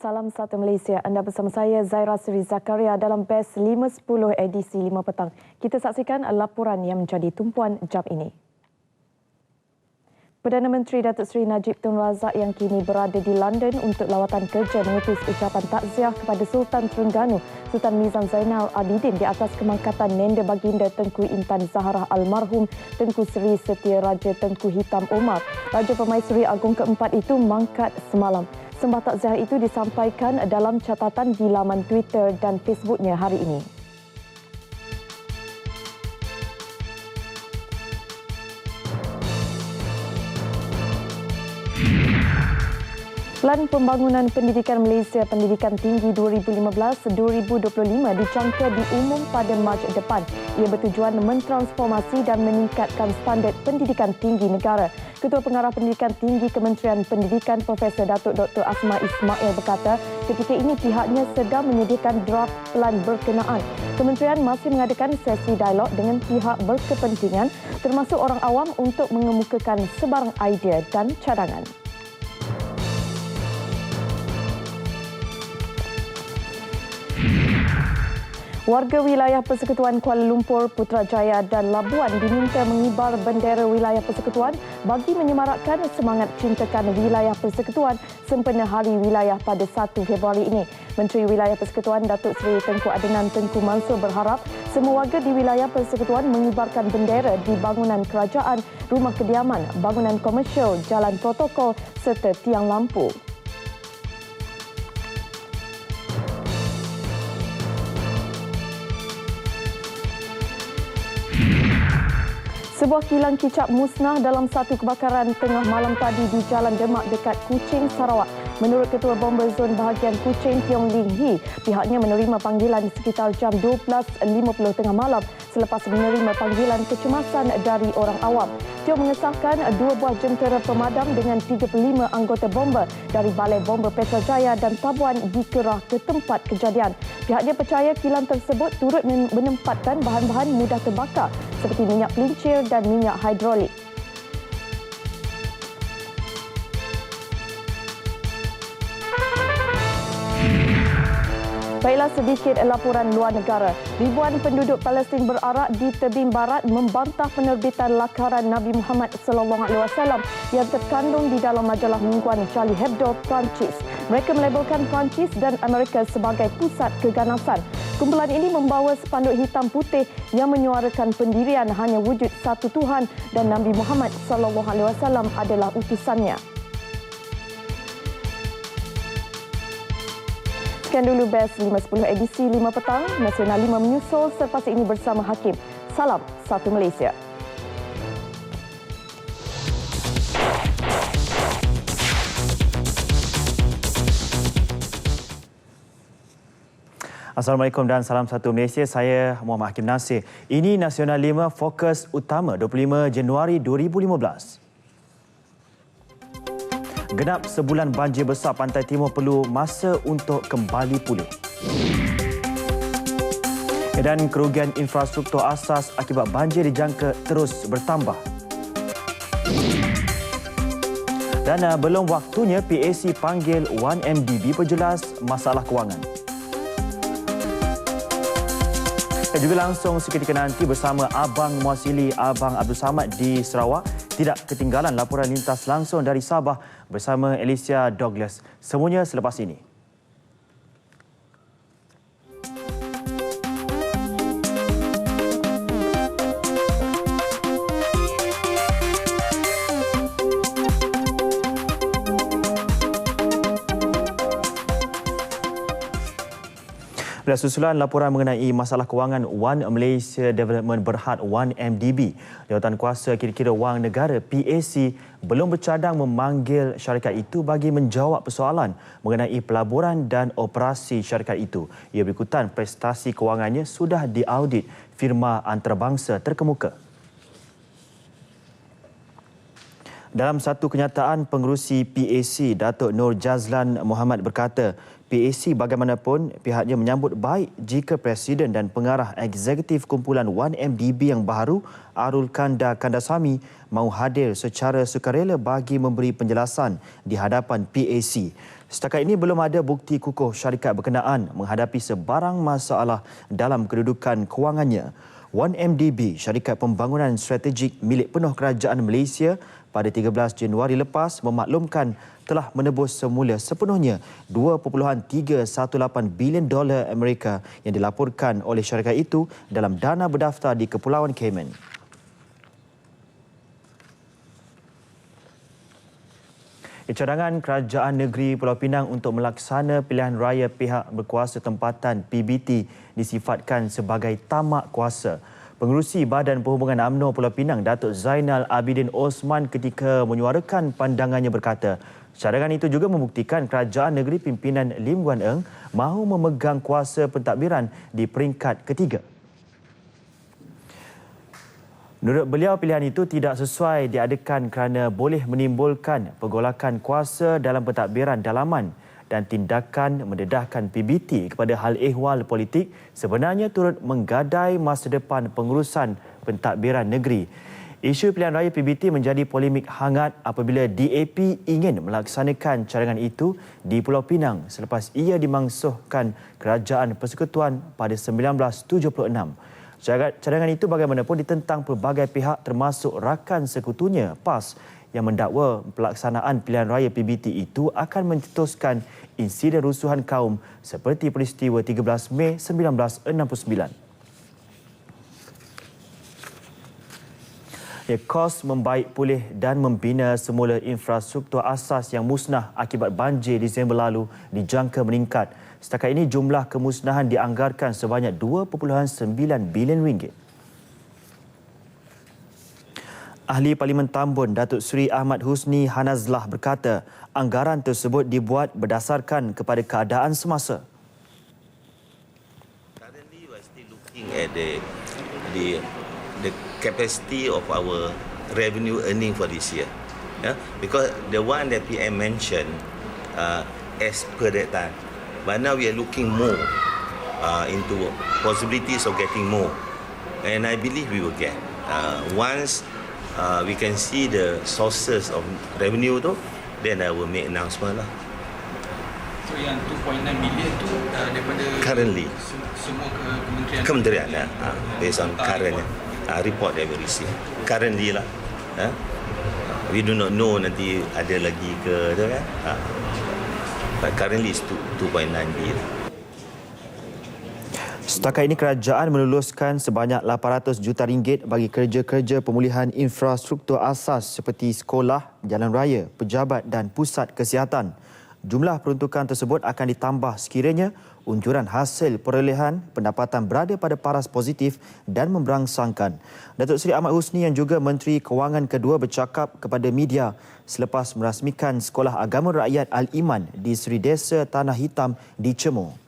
Salam Satu Malaysia. Anda bersama saya Zaira Suri Zakaria dalam Best 5.10 edisi 5 petang. Kita saksikan laporan yang menjadi tumpuan jam ini. Perdana Menteri Datuk Seri Najib Tun Razak yang kini berada di London untuk lawatan kerja mengutus ucapan takziah kepada Sultan Terengganu, Sultan Mizan Zainal Abidin di atas kemangkatan Nenda Baginda Tengku Intan Zahra almarhum Tengku Seri Setia Raja Tengku Hitam Omar. Raja Permaisuri Agung keempat itu mangkat semalam. Sembah takziah itu disampaikan dalam catatan di laman Twitter dan Facebooknya hari ini. Pelan Pembangunan Pendidikan Malaysia Pendidikan Tinggi 2015-2025 dijangka diumum pada Mac depan. Ia bertujuan mentransformasi dan meningkatkan standard pendidikan tinggi negara. Ketua Pengarah Pendidikan Tinggi Kementerian Pendidikan Profesor Datuk Dr. Asma Ismail berkata, ketika ini pihaknya sedang menyediakan draft pelan berkenaan. Kementerian masih mengadakan sesi dialog dengan pihak berkepentingan termasuk orang awam untuk mengemukakan sebarang idea dan cadangan. Warga wilayah Persekutuan Kuala Lumpur, Putrajaya dan Labuan diminta mengibar bendera wilayah Persekutuan bagi menyemarakkan semangat cintakan wilayah Persekutuan sempena Hari Wilayah pada 1 Februari ini. Menteri Wilayah Persekutuan Datuk Seri Tengku Adnan Tengku Mansur berharap semua warga di wilayah Persekutuan mengibarkan bendera di bangunan kerajaan, rumah kediaman, bangunan komersial, jalan protokol serta tiang lampu. Sebuah kilang kicap musnah dalam satu kebakaran tengah malam tadi di Jalan Demak dekat Kuching, Sarawak. Menurut Ketua Bomber Zon Bahagian Kuching, Tiong Ling Hee, pihaknya menerima panggilan sekitar jam 12.50 tengah malam selepas menerima panggilan kecemasan dari orang awam. Tiong mengesahkan 2 buah jentera pemadam dengan 35 anggota bomber dari Balai Bomber Petrajaya dan Tabuan dikerah ke tempat kejadian. Pihaknya percaya kilang tersebut turut menempatkan bahan-bahan mudah terbakar seperti minyak pelincir dan minyak hidrolik. Baiklah sedikit laporan luar negara. Ribuan penduduk Palestin berarak di tebing barat membantah penerbitan lakaran Nabi Muhammad SAW yang terkandung di dalam majalah mingguan Charlie Hebdo, Perancis. Mereka melabelkan Perancis dan Amerika sebagai pusat keganasan. Kumpulan ini membawa spanduk hitam putih yang menyuarakan pendirian hanya wujud satu Tuhan dan Nabi Muhammad SAW adalah utusannya. Sekian dulu Best 5.10 edisi 5 petang. Nasional 5 menyusul selepas ini bersama Hakim. Salam Satu Malaysia. Assalamualaikum dan salam Satu Malaysia. Saya Muhammad Hakim Nasir. Ini Nasional 5 Fokus Utama 25 Januari 2015. Genap sebulan banjir besar Pantai Timur perlu masa untuk kembali pulih. Dan kerugian infrastruktur asas akibat banjir dijangka terus bertambah. Dan belum waktunya PAC panggil 1MDB perjelas masalah kewangan. Dan juga langsung seketika nanti bersama Abang Muasili Abang Abdul Samad di Sarawak. Tidak ketinggalan laporan lintas langsung dari Sabah bersama Alicia Douglas. Semuanya selepas ini. Susulan laporan mengenai masalah kewangan One Malaysia Development Berhad 1MDB. Jawatan Kuasa Kira-kira Wang Negara PAC belum bercadang memanggil syarikat itu bagi menjawab persoalan mengenai pelaburan dan operasi syarikat itu. Ia berikutan prestasi kewangannya sudah diaudit firma antarabangsa terkemuka. Dalam satu kenyataan, pengerusi PAC Datuk Nur Jazlan Muhammad berkata, PAC bagaimanapun pihaknya menyambut baik jika Presiden dan Pengarah Eksekutif Kumpulan 1MDB yang baru, Arul Kanda Kandasamy, mahu hadir secara sukarela bagi memberi penjelasan di hadapan PAC. Setakat ini belum ada bukti kukuh syarikat berkenaan menghadapi sebarang masalah dalam kedudukan kewangannya. 1MDB, syarikat pembangunan strategik milik penuh kerajaan Malaysia, pada 13 Januari lepas memaklumkan telah menebus semula sepenuhnya $2.318 bilion Amerika yang dilaporkan oleh syarikat itu dalam dana berdaftar di Kepulauan Cayman. Cadangan Kerajaan Negeri Pulau Pinang untuk melaksana pilihan raya pihak berkuasa tempatan PBT disifatkan sebagai tamak kuasa. Pengerusi Badan Perhubungan UMNO Pulau Pinang, Datuk Zainal Abidin Osman ketika menyuarakan pandangannya berkata, cadangan itu juga membuktikan Kerajaan Negeri pimpinan Lim Guan Eng mahu memegang kuasa pentadbiran di peringkat ketiga. Menurut beliau, pilihan itu tidak sesuai diadakan kerana boleh menimbulkan pergolakan kuasa dalam pentadbiran dalaman dan tindakan mendedahkan PBT kepada hal ehwal politik sebenarnya turut menggadai masa depan pengurusan pentadbiran negeri. Isu pilihan raya PBT menjadi polemik hangat apabila DAP ingin melaksanakan cadangan itu di Pulau Pinang selepas ia dimangsuhkan Kerajaan Persekutuan pada 1976. Cadangan itu bagaimanapun ditentang pelbagai pihak termasuk rakan sekutunya PAS yang mendakwa pelaksanaan pilihan raya PBT itu akan mencetuskan insiden rusuhan kaum seperti peristiwa 13 Mei 1969. Kos membaik pulih dan membina semula infrastruktur asas yang musnah akibat banjir Disember lalu dijangka meningkat. Setakat ini jumlah kemusnahan dianggarkan sebanyak RM2.9 bilion. Ahli Parlimen Tambun Datuk Seri Ahmad Husni Hanazlah berkata, anggaran tersebut dibuat berdasarkan kepada keadaan semasa. Currently, we are still looking at the capacity of our revenue earning for this year. Yeah? Because the one that PM mentioned, as per that time, but now we are looking more into possibilities of getting more, and I believe we will get once. We can see the sources of revenue tu, then I will make announcement lah. So yang 2.9 bilion tu daripada Currently. Semua Kementerian based on current report that we receive. Currently lah. We do not know nanti ada lagi ke tu kan. But currently it's 2.9 billion. Setakat ini kerajaan meluluskan sebanyak RM800 juta bagi kerja-kerja pemulihan infrastruktur asas seperti sekolah, jalan raya, pejabat dan pusat kesihatan. Jumlah peruntukan tersebut akan ditambah sekiranya unjuran hasil perolehan pendapatan berada pada paras positif dan memberangsangkan. Datuk Seri Ahmad Husni yang juga Menteri Kewangan kedua bercakap kepada media selepas merasmikan Sekolah Agama Rakyat Al-Iman di Seri Desa Tanah Hitam di Cemor.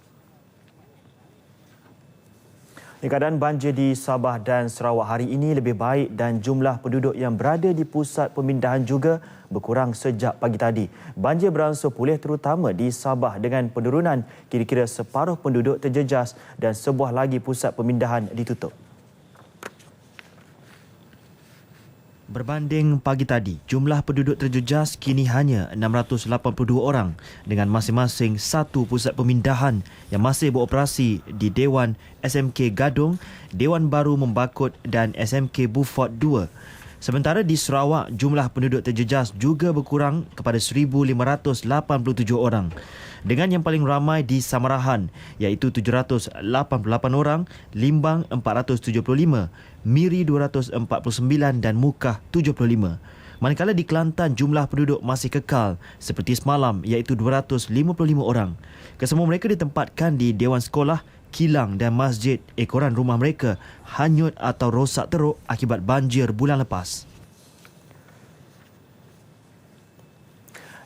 Keadaan banjir di Sabah dan Sarawak hari ini lebih baik dan jumlah penduduk yang berada di pusat pemindahan juga berkurang sejak pagi tadi. Banjir beransur pulih terutama di Sabah dengan penurunan kira-kira separuh penduduk terjejas dan sebuah lagi pusat pemindahan ditutup. Berbanding pagi tadi, jumlah penduduk terjejas kini hanya 682 orang dengan masing-masing satu pusat pemindahan yang masih beroperasi di Dewan SMK Gadong, Dewan Baru Membakut dan SMK Beaufort 2. Sementara di Sarawak, jumlah penduduk terjejas juga berkurang kepada 1,587 orang. Dengan yang paling ramai di Samarahan iaitu 788 orang, Limbang 475, Miri 249 dan Mukah 75. Manakala di Kelantan jumlah penduduk masih kekal seperti semalam iaitu 255 orang. Kesemua mereka ditempatkan di Dewan Sekolah, kilang dan masjid. Ekoran rumah mereka hanyut atau rosak teruk akibat banjir bulan lepas.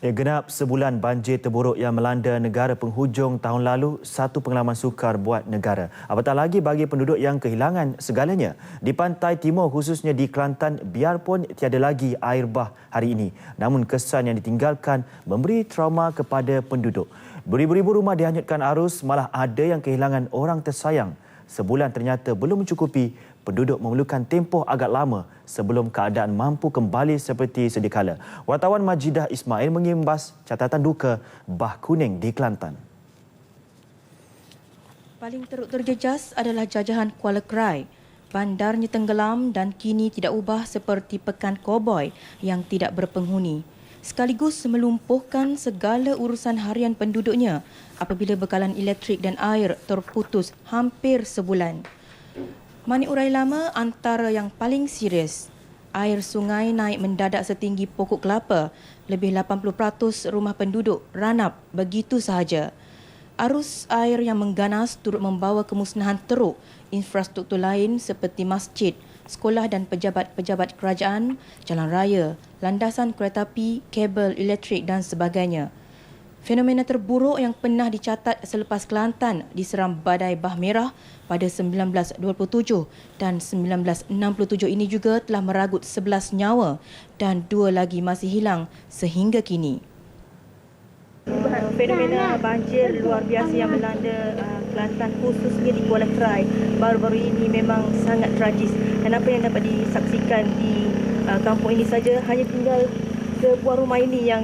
Genap sebulan banjir terburuk yang melanda negara penghujung tahun lalu, satu pengalaman sukar buat negara. Apatah lagi bagi penduduk yang kehilangan segalanya. Di pantai timur khususnya di Kelantan, biarpun tiada lagi air bah hari ini, namun kesan yang ditinggalkan memberi trauma kepada penduduk. Beribu-ribu rumah dihanyutkan arus, malah ada yang kehilangan orang tersayang. Sebulan ternyata belum mencukupi, penduduk memerlukan tempoh agak lama sebelum keadaan mampu kembali seperti sedia kala. Wartawan Majidah Ismail mengimbas catatan duka bah kuning di Kelantan. Paling teruk terjejas adalah jajahan Kuala Krai. Bandarnya tenggelam dan kini tidak ubah seperti pekan koboi yang tidak berpenghuni. Sekaligus melumpuhkan segala urusan harian penduduknya apabila bekalan elektrik dan air terputus hampir sebulan. Manik Urai Lama antara yang paling serius. Air sungai naik mendadak setinggi pokok kelapa. Lebih 80% rumah penduduk ranap begitu sahaja. Arus air yang mengganas turut membawa kemusnahan teruk infrastruktur lain seperti masjid, sekolah dan pejabat-pejabat kerajaan, jalan raya, landasan kereta api, kabel elektrik dan sebagainya. Fenomena terburuk yang pernah dicatat selepas Kelantan diseram badai bah merah pada 1927 dan 1967 ini juga telah meragut 11 nyawa dan 2 lagi masih hilang sehingga kini. Fenomena banjir luar biasa yang melanda Kelantan khususnya di Kuala Krai baru-baru ini memang sangat tragis, dan apa yang dapat disaksikan di kampung ini saja hanya tinggal sebuah rumah ini yang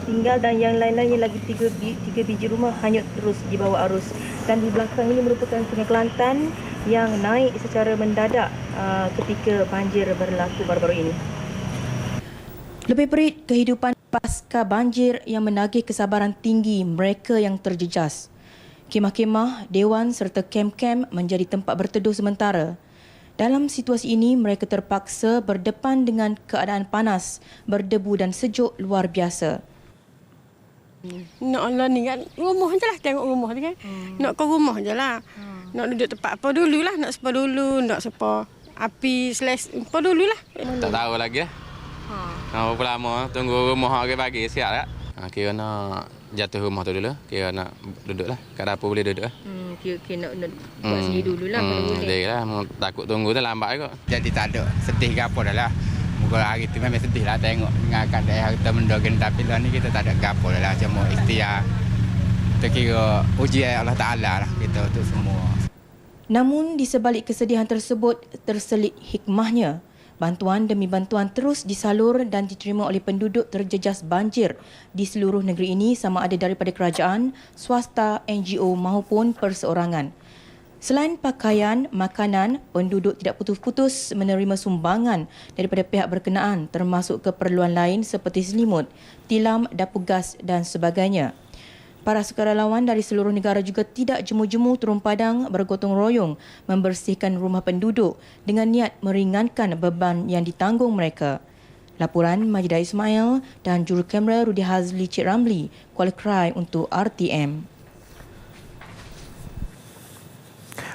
tinggal dan yang lain-lainnya lagi tiga biji rumah hanyut terus di bawah arus. Dan di belakang ini merupakan Sungai Kelantan yang naik secara mendadak ketika banjir berlaku baru-baru ini. Lebih perit kehidupan pasca banjir yang menagih kesabaran tinggi mereka yang terjejas. Kemah-kemah, dewan serta kem-kem menjadi tempat berteduh sementara. Dalam situasi ini, mereka terpaksa berdepan dengan keadaan panas, berdebu dan sejuk luar biasa. Nak Allah ni kan, rumah je lah, tengok rumah tu kan. Nak ke rumah je lah. Nak duduk tempat apa dululah, nak sepa dulu, nak sepa api apa dululah. Tak tahu lagi lah. Nak berapa lama, tunggu rumah pagi-pagi siap tak? Kira nak jatuh rumah tu dulu, kira nak duduk lah. Kat dapur boleh duduk lah. Kira nak buat sendiri dululah. Boleh lah, takut tunggu tu lambat kot. Jadi tak ada sedih ke apa dah lah. Muka hari tu memang sedih lah tengok dengan keadaan kita mendogen, tapi lah ni kita tak ada gapo dah lah. Cuma ikhtiar. Kita kira ujian Allah Ta'ala lah kita tu semua. Namun di sebalik kesedihan tersebut terselit hikmahnya. Bantuan demi bantuan terus disalur dan diterima oleh penduduk terjejas banjir di seluruh negeri ini sama ada daripada kerajaan, swasta, NGO maupun perseorangan. Selain pakaian, makanan, penduduk tidak putus-putus menerima sumbangan daripada pihak berkenaan termasuk keperluan lain seperti selimut, tilam, dapur gas dan sebagainya. Para sukarelawan dari seluruh negara juga tidak jemu-jemu turun padang bergotong royong membersihkan rumah penduduk dengan niat meringankan beban yang ditanggung mereka. Laporan Majidah Ismail dan juru kamera Rudi Hazli Cik Ramli, Kuala Krai untuk RTM.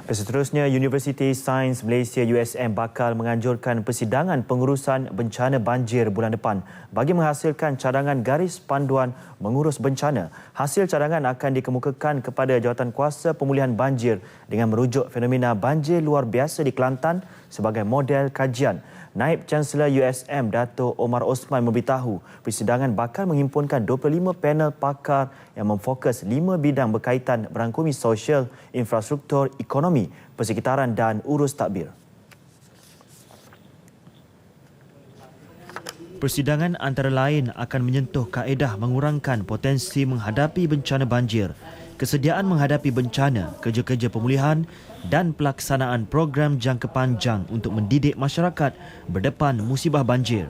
Seterusnya, Universiti Sains Malaysia USM bakal menganjurkan persidangan pengurusan bencana banjir bulan depan bagi menghasilkan cadangan garis panduan mengurus bencana. Hasil cadangan akan dikemukakan kepada Jawatankuasa Pemulihan Banjir dengan merujuk fenomena banjir luar biasa di Kelantan sebagai model kajian. Naib Chancellor USM Dato' Omar Osman memberitahu persidangan bakal menghimpunkan 25 panel pakar yang memfokus 5 bidang berkaitan merangkumi sosial, infrastruktur, ekonomi, persekitaran dan urus tadbir. Persidangan antara lain akan menyentuh kaedah mengurangkan potensi menghadapi bencana banjir, kesediaan menghadapi bencana, kerja-kerja pemulihan dan pelaksanaan program jangka panjang untuk mendidik masyarakat berdepan musibah banjir.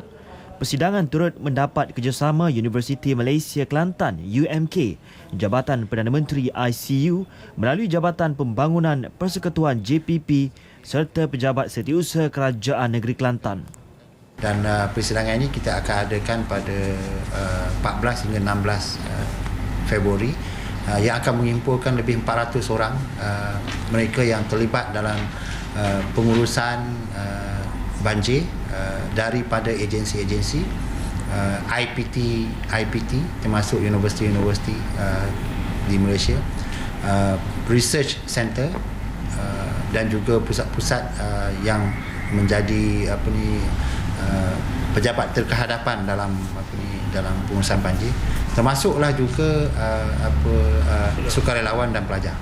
Persidangan turut mendapat kerjasama Universiti Malaysia Kelantan UMK, Jabatan Perdana Menteri ICU melalui Jabatan Pembangunan Persekutuan JPP serta pejabat setiausaha Kerajaan Negeri Kelantan. Dan persidangan ini kita akan adakan pada 14 hingga 16 Februari yang akan mengumpulkan lebih 400 orang mereka yang terlibat dalam pengurusan banjir daripada agensi-agensi IPT termasuk universiti-universiti di Malaysia, research center dan juga pusat-pusat yang menjadi pejabat terkehadapan dalam pengurusan banjir, termasuklah juga sukarelawan dan pelajar.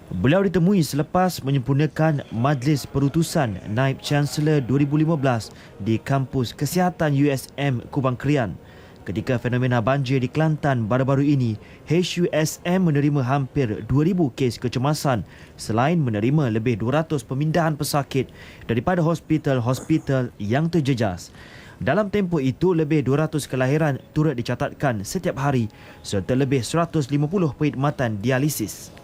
Beliau ditemui selepas menyempurnakan Majlis Perutusan Naib Chancellor 2015 di kampus Kesihatan USM Kubang Krian. Ketika fenomena banjir di Kelantan baru-baru ini, HUSM menerima hampir 2,000 kes kecemasan selain menerima lebih 200 pemindahan pesakit daripada hospital-hospital yang terjejas. Dalam tempoh itu, lebih 200 kelahiran turut dicatatkan setiap hari serta lebih 150 perkhidmatan dialisis.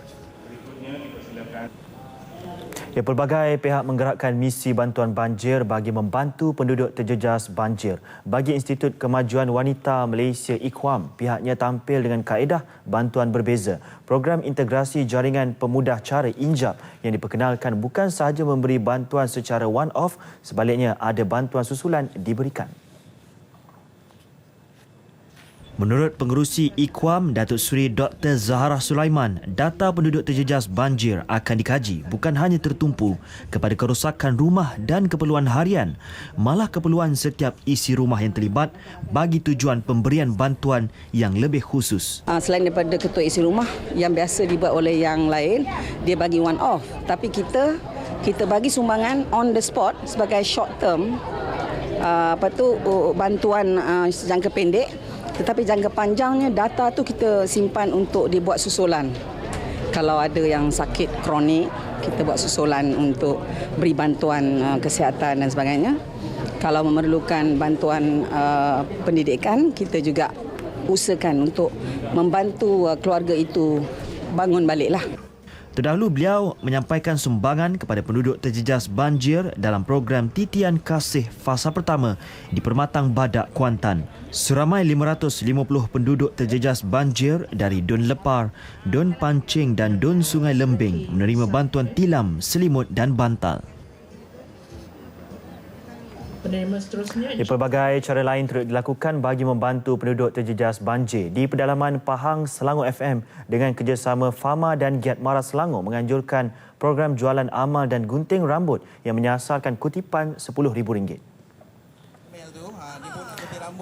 Pelbagai pihak menggerakkan misi bantuan banjir bagi membantu penduduk terjejas banjir. Bagi Institut Kemajuan Wanita Malaysia IKWAM, pihaknya tampil dengan kaedah bantuan berbeza. Program integrasi jaringan pemudah cara injap yang diperkenalkan bukan sahaja memberi bantuan secara one-off, sebaliknya ada bantuan susulan diberikan. Menurut Pengerusi IKWAM, Datuk Seri Dr. Zahara Sulaiman, data penduduk terjejas banjir akan dikaji bukan hanya tertumpu kepada kerosakan rumah dan keperluan harian, malah keperluan setiap isi rumah yang terlibat bagi tujuan pemberian bantuan yang lebih khusus. Selain daripada ketua isi rumah yang biasa dibuat oleh yang lain, dia bagi one off. Tapi kita bagi sumbangan on the spot sebagai short term, bantuan jangka pendek. Tetapi jangka panjangnya data tu kita simpan untuk dibuat susulan. Kalau ada yang sakit kronik, kita buat susulan untuk beri bantuan kesihatan dan sebagainya. Kalau memerlukan bantuan pendidikan, kita juga usahakan untuk membantu keluarga itu bangun baliklah. Terdahulu beliau menyampaikan sumbangan kepada penduduk terjejas banjir dalam program Titian Kasih Fasa Pertama di Permatang Badak, Kuantan. Seramai 550 penduduk terjejas banjir dari Dun Lepar, Dun Pancing dan Dun Sungai Lembing menerima bantuan tilam, selimut dan bantal. Pelbagai cara lain turut dilakukan bagi membantu penduduk terjejas banjir. Di pedalaman Pahang, Selangor FM dengan kerjasama Fama dan Giat Mara Selangor menganjurkan program jualan amal dan gunting rambut yang menyasarkan kutipan RM10,000.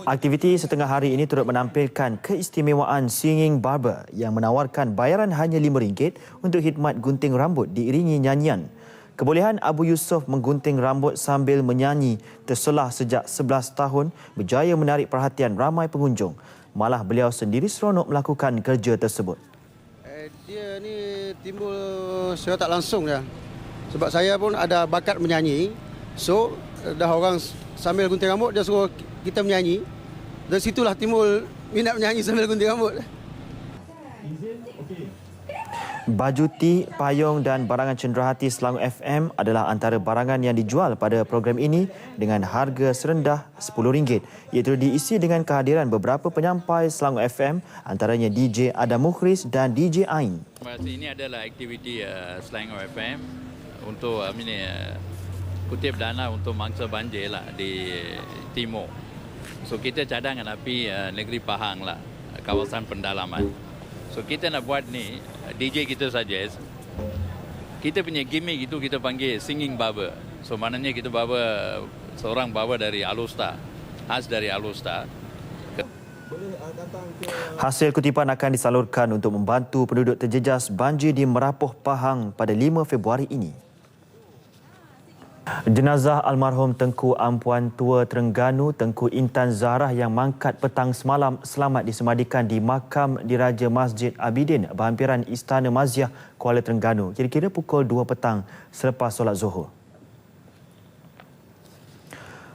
Aktiviti setengah hari ini turut menampilkan keistimewaan Singing Barber yang menawarkan bayaran hanya RM5 untuk khidmat gunting rambut diiringi nyanyian. Kebolehan Abu Yusof menggunting rambut sambil menyanyi terselah sejak 11 tahun berjaya menarik perhatian ramai pengunjung. Malah beliau sendiri seronok melakukan kerja tersebut. Dia ni timbul secara tak langsung dah. Sebab saya pun ada bakat menyanyi. So dah orang sambil gunting rambut dia suruh kita menyanyi. Dari situlah timbul minat menyanyi sambil gunting rambut. Baju ti, payung dan barangan cenderahati Selangor FM adalah antara barangan yang dijual pada program ini dengan harga serendah RM10. Iaitu diisi dengan kehadiran beberapa penyampai Selangor FM, antaranya DJ Adam Mukhris dan DJ Ain. Ini adalah aktiviti Selangor FM untuk kutip dana untuk mangsa banjir lah di Timur. So kita cadangan api negeri Pahang lah, kawasan pendalaman. So kita nak buat ni, DJ kita suggest, kita punya gimmick itu kita panggil Singing Barber. So maknanya kita seorang barber dari Alustar, khas dari Alustar. Hasil kutipan akan disalurkan untuk membantu penduduk terjejas banjir di Merapoh, Pahang pada 5 Februari ini. Jenazah almarhum Tengku Ampuan Tua Terengganu Tengku Intan Zahrah yang mangkat petang semalam selamat disemadikan di makam diraja Masjid Abidin berhampiran Istana Maziah Kuala Terengganu kira-kira pukul 2 petang selepas solat Zuhur.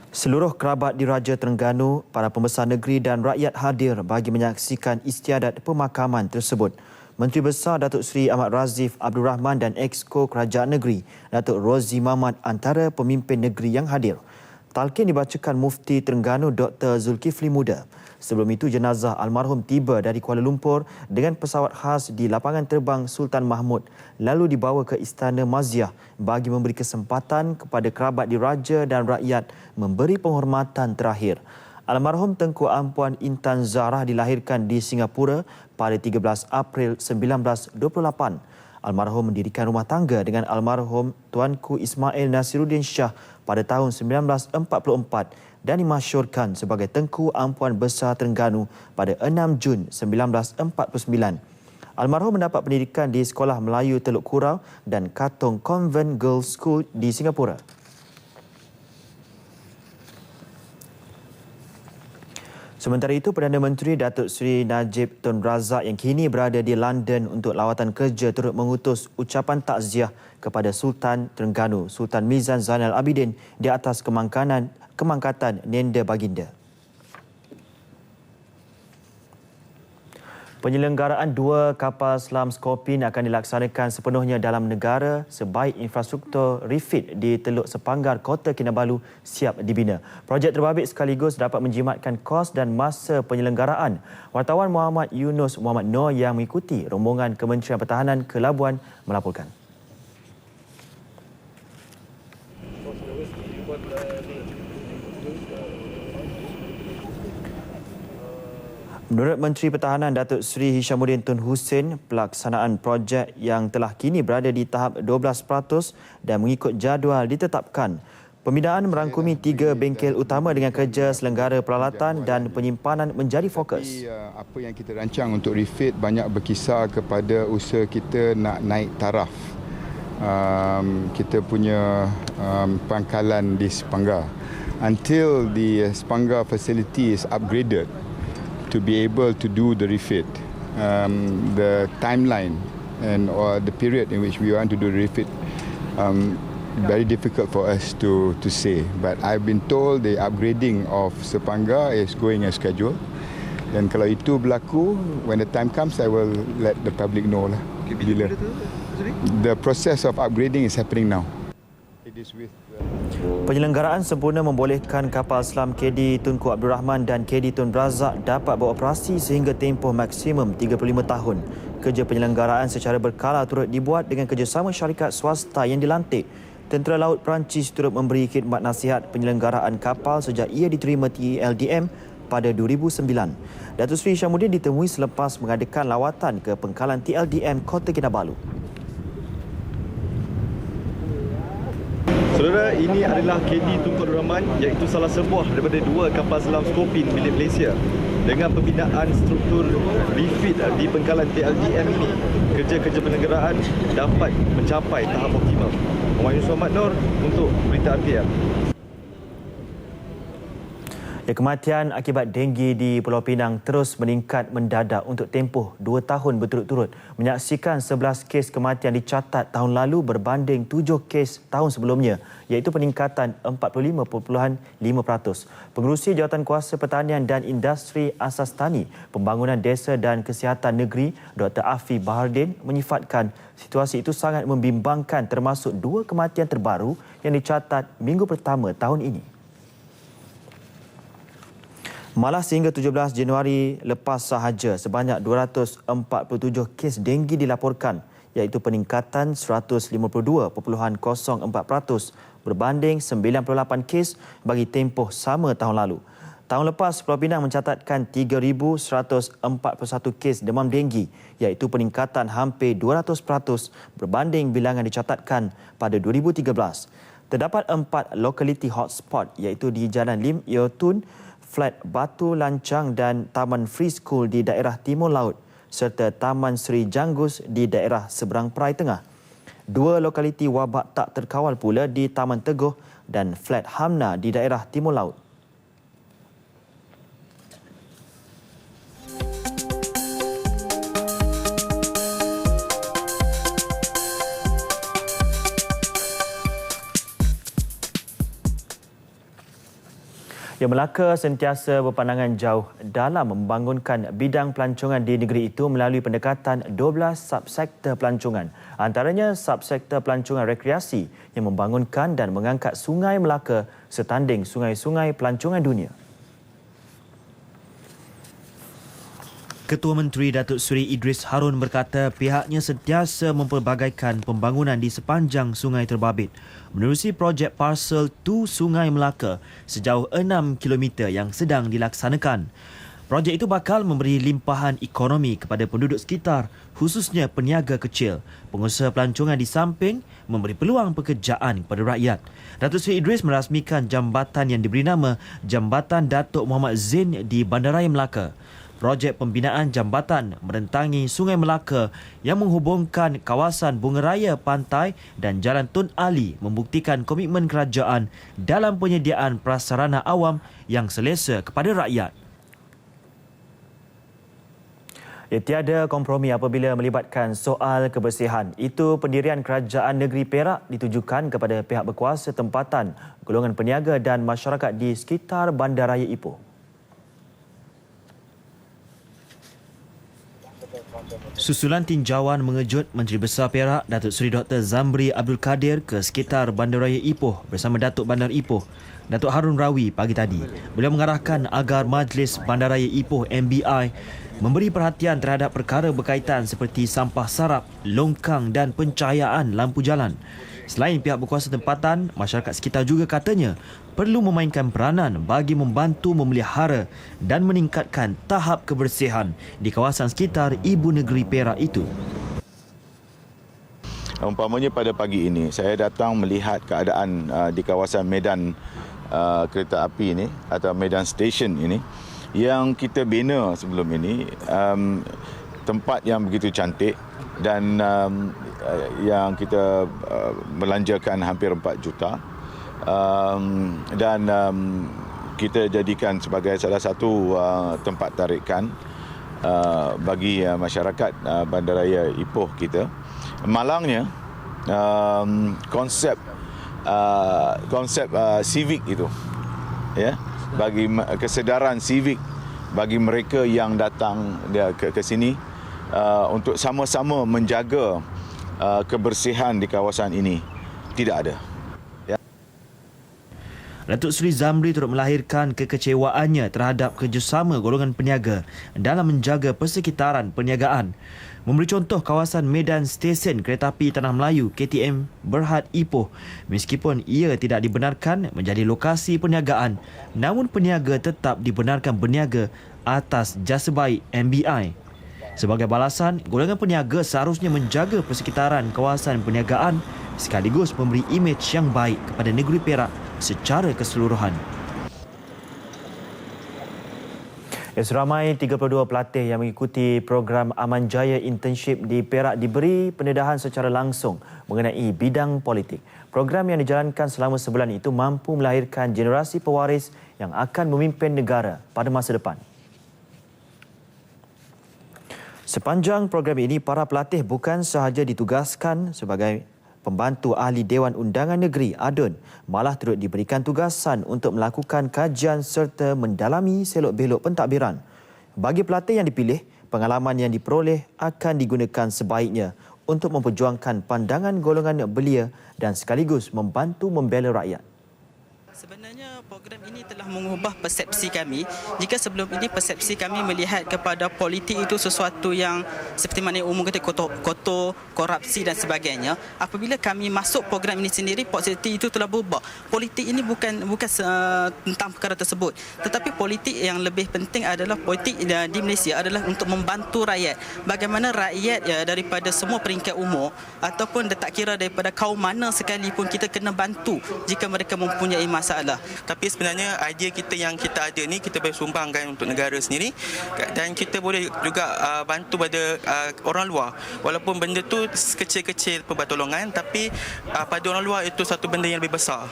Seluruh kerabat diraja Terengganu, para pembesar negeri dan rakyat hadir bagi menyaksikan istiadat pemakaman tersebut. Menteri Besar Datuk Seri Ahmad Razif Abdul Rahman dan Exco Kerajaan Negeri Datuk Rozi Mamat antara pemimpin negeri yang hadir. Talqin dibacakan Mufti Terengganu Dr. Zulkifli Muda. Sebelum itu jenazah almarhum tiba dari Kuala Lumpur dengan pesawat khas di lapangan terbang Sultan Mahmud lalu dibawa ke Istana Maziah bagi memberi kesempatan kepada kerabat diraja dan rakyat memberi penghormatan terakhir. Almarhum Tengku Ampuan Intan Zarah dilahirkan di Singapura pada 13 April 1928. Almarhum mendirikan rumah tangga dengan almarhum Tuanku Ismail Nasiruddin Shah pada tahun 1944 dan dimasyhurkan sebagai Tengku Ampuan Besar Terengganu pada 6 Jun 1949. Almarhum mendapat pendidikan di Sekolah Melayu Teluk Kurau dan Katong Convent Girls School di Singapura. Sementara itu, Perdana Menteri Datuk Seri Najib Tun Razak yang kini berada di London untuk lawatan kerja turut mengutus ucapan takziah kepada Sultan Terengganu, Sultan Mizan Zainal Abidin di atas kemangkatan Nenda Baginda. Penyelenggaraan 2 kapal selam Scorpion akan dilaksanakan sepenuhnya dalam negara sebaik infrastruktur refit di Teluk Sepanggar, Kota Kinabalu siap dibina. Projek terbabit sekaligus dapat menjimatkan kos dan masa penyelenggaraan. Wartawan Muhammad Yunus Muhammad Noor yang mengikuti rombongan Kementerian Pertahanan ke Labuan melaporkan. Menurut Menteri Pertahanan Datuk Seri Hishamuddin Tun Hussein, pelaksanaan projek yang telah kini berada di tahap 12% dan mengikut jadual ditetapkan. Pembinaan merangkumi 3 bengkel utama dengan kerja selenggara peralatan dan penyimpanan menjadi fokus. Apa yang kita rancang untuk refit banyak berkisar kepada usaha kita nak naik taraf. Kita punya pangkalan di Sepanggar. Until the Sepanggar facility is upgraded, to be able to do the refit, the timeline and or the period in which we want to do the refit, very difficult for us to say. But I've been told the upgrading of Sepanggar is going as scheduled. Dan kalau itu berlaku, when the time comes, I will let the public know lah. Bila the process of upgrading is happening now. It is with Penyelenggaraan sempurna membolehkan kapal selam KD Tunku Abdul Rahman dan KD Tun Razak dapat beroperasi sehingga tempoh maksimum 35 tahun. Kerja penyelenggaraan secara berkala turut dibuat dengan kerjasama syarikat swasta yang dilantik. Tentera Laut Perancis turut memberi khidmat nasihat penyelenggaraan kapal sejak ia diterima TLDM pada 2009. Datuk Seri Hishamuddin ditemui selepas mengadakan lawatan ke pengkalan TLDM Kota Kinabalu. Saudara, ini adalah KD Tunku Abdul Rahman iaitu salah sebuah daripada 2 kapal selam Scorpion milik Malaysia. Dengan pembinaan struktur refit di pengkalan TLDM ini, kerja-kerja penyelenggaraan dapat mencapai tahap optimum. Muhammad Yunus Muhammad Noor untuk Berita RTM. Kematian akibat denggi di Pulau Pinang terus meningkat mendadak untuk tempoh 2 tahun berturut-turut. Menyaksikan 11 kes kematian dicatat tahun lalu berbanding 7 kes tahun sebelumnya, iaitu peningkatan 45.5%. Pengerusi Jawatankuasa Pertanian dan Industri Asas Tani, Pembangunan Desa dan Kesihatan Negeri, Dr. Afi Bahardin menyifatkan situasi itu sangat membimbangkan termasuk 2 kematian terbaru yang dicatat minggu pertama tahun ini. Malah sehingga 17 Januari lepas sahaja, sebanyak 247 kes denggi dilaporkan, iaitu peningkatan 152.04% berbanding 98 kes bagi tempoh sama tahun lalu. Tahun lepas, Pulau Pinang mencatatkan 3,141 kes demam denggi, iaitu peningkatan hampir 200% berbanding bilangan dicatatkan pada 2013. Terdapat 4 lokaliti hotspot, iaitu di Jalan Lim Yeo Tun, Flat Batu Lancang dan Taman Free School di daerah Timur Laut serta Taman Seri Janggus di daerah seberang Perai Tengah. 2 lokaliti wabak tak terkawal pula di Taman Teguh dan Flat Hamna di daerah Timur Laut. Yang Melaka sentiasa berpandangan jauh dalam membangunkan bidang pelancongan di negeri itu melalui pendekatan 12 subsektor pelancongan. Antaranya subsektor pelancongan rekreasi yang membangunkan dan mengangkat Sungai Melaka setanding sungai-sungai pelancongan dunia. Ketua Menteri Datuk Seri Idris Harun berkata pihaknya sentiasa mempelbagaikan pembangunan di sepanjang Sungai Terbabit menerusi projek Parsel 2 Sungai Melaka sejauh 6 km yang sedang dilaksanakan. Projek itu bakal memberi limpahan ekonomi kepada penduduk sekitar, khususnya peniaga kecil. Pengusaha pelancongan di samping memberi peluang pekerjaan kepada rakyat. Datuk Seri Idris merasmikan jambatan yang diberi nama Jambatan Datuk Muhammad Zain di Bandaraya Melaka. Projek pembinaan jambatan merentangi Sungai Melaka yang menghubungkan kawasan Bungaraya Pantai dan Jalan Tun Ali membuktikan komitmen kerajaan dalam penyediaan prasarana awam yang selesa kepada rakyat. Tiada kompromi apabila melibatkan soal kebersihan. Itu pendirian Kerajaan Negeri Perak ditujukan kepada pihak berkuasa tempatan, golongan peniaga dan masyarakat di sekitar Bandaraya Ipoh. Susulan tinjauan mengejut Menteri Besar Perak Datuk Seri Dr. Zamri Abdul Kadir ke sekitar Bandaraya Ipoh bersama Datuk Bandar Ipoh, Datuk Harun Rawi pagi tadi. Beliau mengarahkan agar Majlis Bandaraya Ipoh MBI memberi perhatian terhadap perkara berkaitan seperti sampah sarap, longkang dan pencahayaan lampu jalan. Selain pihak berkuasa tempatan, masyarakat sekitar juga katanya perlu memainkan peranan bagi membantu memelihara dan meningkatkan tahap kebersihan di kawasan sekitar ibu negeri Perak itu. Umpamanya pada pagi ini, saya datang melihat keadaan di kawasan medan kereta api ini atau medan stesen ini yang kita bina sebelum ini, tempat yang begitu cantik dan yang kita belanjakan hampir 4 juta dan kita jadikan sebagai salah satu tempat tarikan bagi masyarakat Bandaraya Ipoh kita. Malangnya konsep civic itu, ya, bagi kesedaran civic bagi mereka yang datang ke sini untuk sama-sama menjaga kebersihan di kawasan ini tidak ada. Datuk Seri Zamri turut melahirkan kekecewaannya terhadap kerjasama golongan peniaga dalam menjaga persekitaran perniagaan. Memberi contoh kawasan medan stesen kereta api Tanah Melayu KTM Berhad Ipoh, meskipun ia tidak dibenarkan menjadi lokasi perniagaan, namun peniaga tetap dibenarkan berniaga atas jasa baik MBI. Sebagai balasan, golongan peniaga seharusnya menjaga persekitaran kawasan perniagaan sekaligus memberi imej yang baik kepada negeri Perak secara keseluruhan. Seramai 32 pelatih yang mengikuti program Aman Jaya Internship di Perak diberi pendedahan secara langsung mengenai bidang politik. Program yang dijalankan selama sebulan itu mampu melahirkan generasi pewaris yang akan memimpin negara pada masa depan. Sepanjang program ini, para pelatih bukan sahaja ditugaskan sebagai pembantu ahli Dewan Undangan Negeri ADUN, malah turut diberikan tugasan untuk melakukan kajian serta mendalami selok-belok pentadbiran. Bagi pelatih yang dipilih, pengalaman yang diperoleh akan digunakan sebaiknya untuk memperjuangkan pandangan golongan belia dan sekaligus membantu membela rakyat. Sebenarnya program ini telah mengubah persepsi kami. Jika sebelum ini persepsi kami melihat kepada politik itu sesuatu yang seperti mana umum kata kotor, korupsi dan sebagainya. Apabila kami masuk program ini sendiri, persepsi itu telah berubah. Politik ini bukan tentang perkara tersebut. Tetapi politik yang lebih penting adalah politik di Malaysia adalah untuk membantu rakyat. Bagaimana rakyat daripada semua peringkat umur ataupun tak kira daripada kaum mana sekalipun kita kena bantu jika mereka mempunyai masalah. Tapi sebenarnya idea kita yang kita ada ni kita boleh sumbangkan untuk negara sendiri dan kita boleh juga bantu pada orang luar. Walaupun benda tu kecil-kecil pertolongan, tapi pada orang luar itu satu benda yang lebih besar.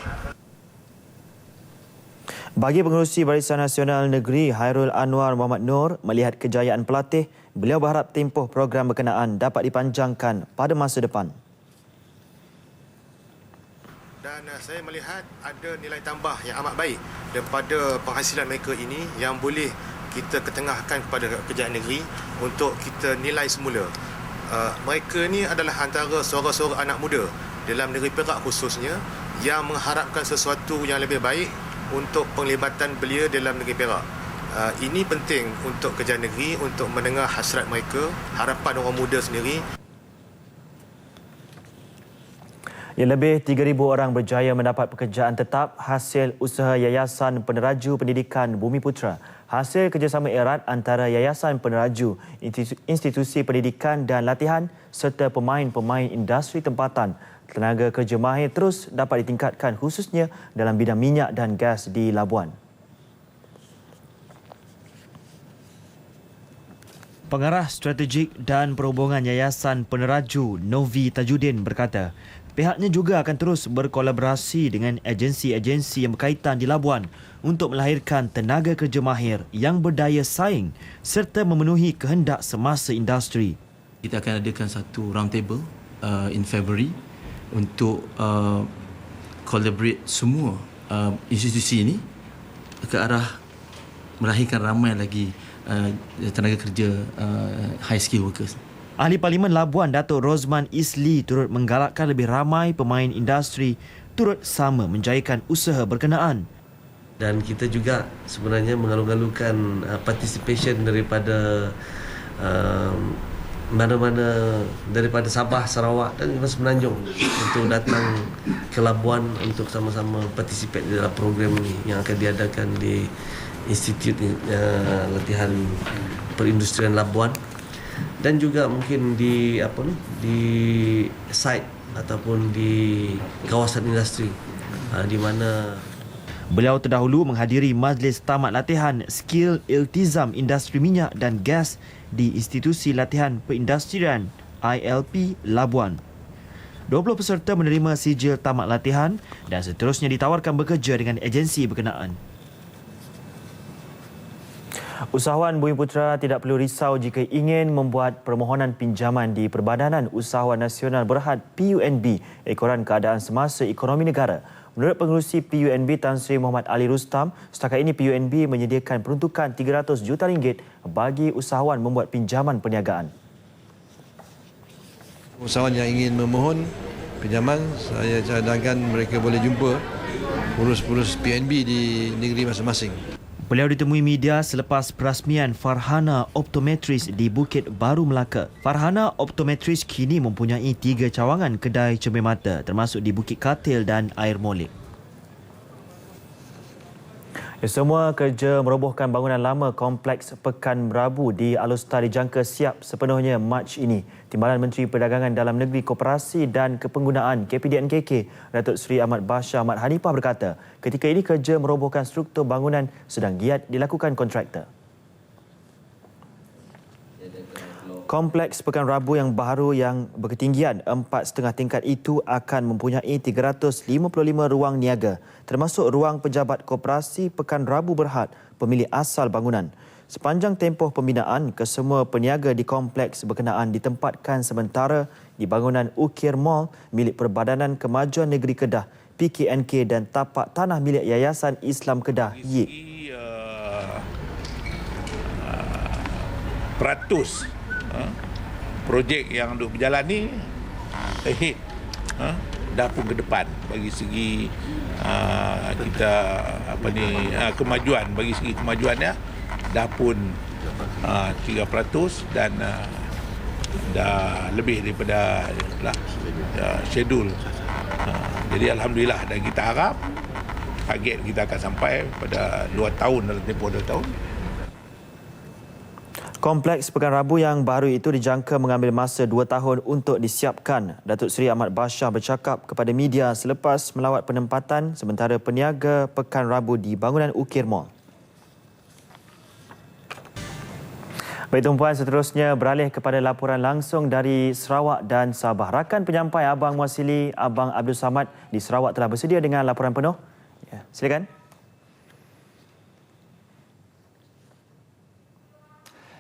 Bagi pengerusi Barisan Nasional Negeri Hairul Anwar Muhammad Nur, melihat kejayaan pelatih, beliau berharap tempoh program berkenaan dapat dipanjangkan pada masa depan. Dan saya melihat ada nilai tambah yang amat baik daripada penghasilan mereka ini yang boleh kita ketengahkan kepada kerajaan negeri untuk kita nilai semula. Mereka ni adalah antara suara-suara anak muda dalam negeri Perak khususnya yang mengharapkan sesuatu yang lebih baik untuk penglibatan belia dalam negeri Perak. Ini penting untuk kerja negeri, untuk mendengar hasrat mereka, harapan orang muda sendiri. Lebih 3,000 orang berjaya mendapat pekerjaan tetap hasil usaha Yayasan Peneraju Pendidikan Bumiputra. Hasil kerjasama erat antara Yayasan Peneraju, institusi pendidikan dan latihan serta pemain-pemain industri tempatan. Tenaga kerja mahir terus dapat ditingkatkan khususnya dalam bidang minyak dan gas di Labuan. Pengarah Strategik dan Perhubungan Yayasan Peneraju, Novi Tajudin berkata, pihaknya juga akan terus berkolaborasi dengan agensi-agensi yang berkaitan di Labuan untuk melahirkan tenaga kerja mahir yang berdaya saing serta memenuhi kehendak semasa industri. Kita akan adakan satu round table in February untuk collaborate semua institusi ini ke arah melahirkan ramai lagi tenaga kerja high skill workers. Ahli Parlimen Labuan Datuk Rosman Isli turut menggalakkan lebih ramai pemain industri turut sama menjayakan usaha berkenaan. Dan kita juga sebenarnya mengalu-alukan participation daripada mana-mana daripada Sabah, Sarawak dan juga Semenanjung untuk datang ke Labuan untuk sama-sama participate dalam program ini yang akan diadakan di Institut Latihan Perindustrian Labuan dan juga mungkin di site ataupun di kawasan industri di mana beliau terdahulu menghadiri majlis tamat latihan skill iltizam industri minyak dan gas di Institusi Latihan Perindustrian ILP Labuan. 20 peserta menerima sijil tamat latihan dan seterusnya ditawarkan bekerja dengan agensi berkenaan. Usahawan Bumiputra tidak perlu risau jika ingin membuat permohonan pinjaman di Perbadanan Usahawan Nasional Berhad PUNB ekoran keadaan semasa ekonomi negara. Menurut pengerusi PUNB Tan Sri Muhammad Ali Rustam, setakat ini PUNB menyediakan peruntukan RM300 juta bagi usahawan membuat pinjaman perniagaan. Usahawan yang ingin memohon pinjaman, saya cadangkan mereka boleh jumpa urus-urus PNB di negeri masing-masing. Beliau ditemui media selepas perasmian Farhana Optometris di Bukit Baru, Melaka. Farhana Optometris kini mempunyai 3 cawangan kedai cermin mata termasuk di Bukit Katil dan Air Molek. Semua kerja merobohkan bangunan lama Kompleks Pekan Merabu di Alustar dijangka siap sepenuhnya Mac ini. Timbalan Menteri Perdagangan Dalam Negeri, Koperasi dan Kepenggunaan KPDNKK, Datuk Seri Ahmad Bashar Ahmad Hanifah berkata, ketika ini kerja merobohkan struktur bangunan sedang giat dilakukan kontraktor. Kompleks Pekan Rabu yang baru yang berketinggian 4,5 tingkat itu akan mempunyai 355 ruang niaga, termasuk ruang pejabat koperasi Pekan Rabu Berhad, pemilik asal bangunan. Sepanjang tempoh pembinaan, kesemua peniaga di kompleks berkenaan ditempatkan sementara di bangunan Ukir Mall milik Perbadanan Kemajuan Negeri Kedah, PKNK dan tapak tanah milik Yayasan Islam Kedah, YIK. Peratus projek yang duk berjalan ni ahead dah pun ke depan bagi segi kita kemajuan, bagi segi kemajuannya dah pun 3% dan dah lebih daripada schedule. Jadi alhamdulillah, dan kita harap target kita akan sampai pada 2 tahun, dalam tempoh 2 tahun. Kompleks Pekan Rabu yang baru itu dijangka mengambil masa 2 tahun untuk disiapkan. Datuk Seri Ahmad Bashar bercakap kepada media selepas melawat penempatan sementara peniaga Pekan Rabu di bangunan Ukir Mall. Baik tumpuan, seterusnya beralih kepada laporan langsung dari Sarawak dan Sabah. Rakan penyampai Abang Muasili, Abang Abdul Samad di Sarawak telah bersedia dengan laporan penuh. Ya, silakan.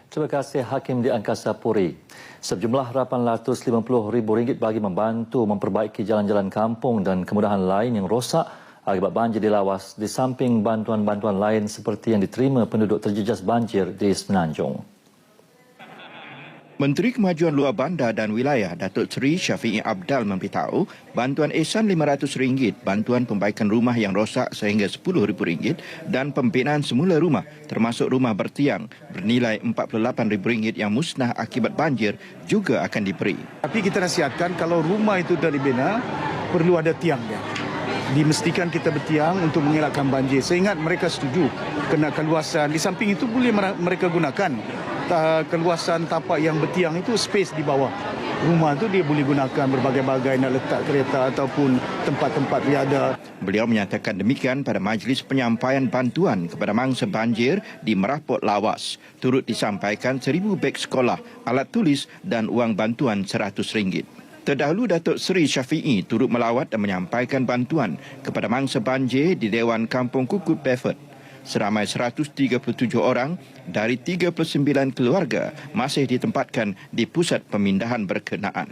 Terima kasih Hakim di Angkasa Puri. Sejumlah RM850,000 bagi membantu memperbaiki jalan-jalan kampung dan kemudahan lain yang rosak akibat banjir di Lawas, di samping bantuan-bantuan lain seperti yang diterima penduduk terjejas banjir di Semenanjung. Menteri Kemajuan Luar Bandar dan Wilayah Datuk Seri Syafiee Apdal memberitahu bantuan ehsan RM500, bantuan pembaikan rumah yang rosak sehingga RM10,000 dan pembinaan semula rumah termasuk rumah bertiang bernilai RM48,000 yang musnah akibat banjir juga akan diberi. Tapi kita nasihatkan kalau rumah itu dah dibina perlu ada tiang dia. Dimestikan kita bertiang untuk mengelakkan banjir. Saya ingat mereka setuju kenakan luasan. Di samping itu boleh mereka gunakan keluasan tapak yang bertiang itu space di bawah rumah tu dia boleh gunakan berbagai-bagai nak letak kereta ataupun tempat-tempat riada. Beliau menyatakan demikian pada majlis penyampaian bantuan kepada mangsa banjir di Merapot Lawas. Turut disampaikan 1,000 beg sekolah, alat tulis dan wang bantuan RM100. Terdahulu Datuk Seri Syafiee turut melawat dan menyampaikan bantuan kepada mangsa banjir di Dewan Kampung Kukut Bedford. Seramai 137 orang dari 39 keluarga masih ditempatkan di pusat pemindahan berkenaan.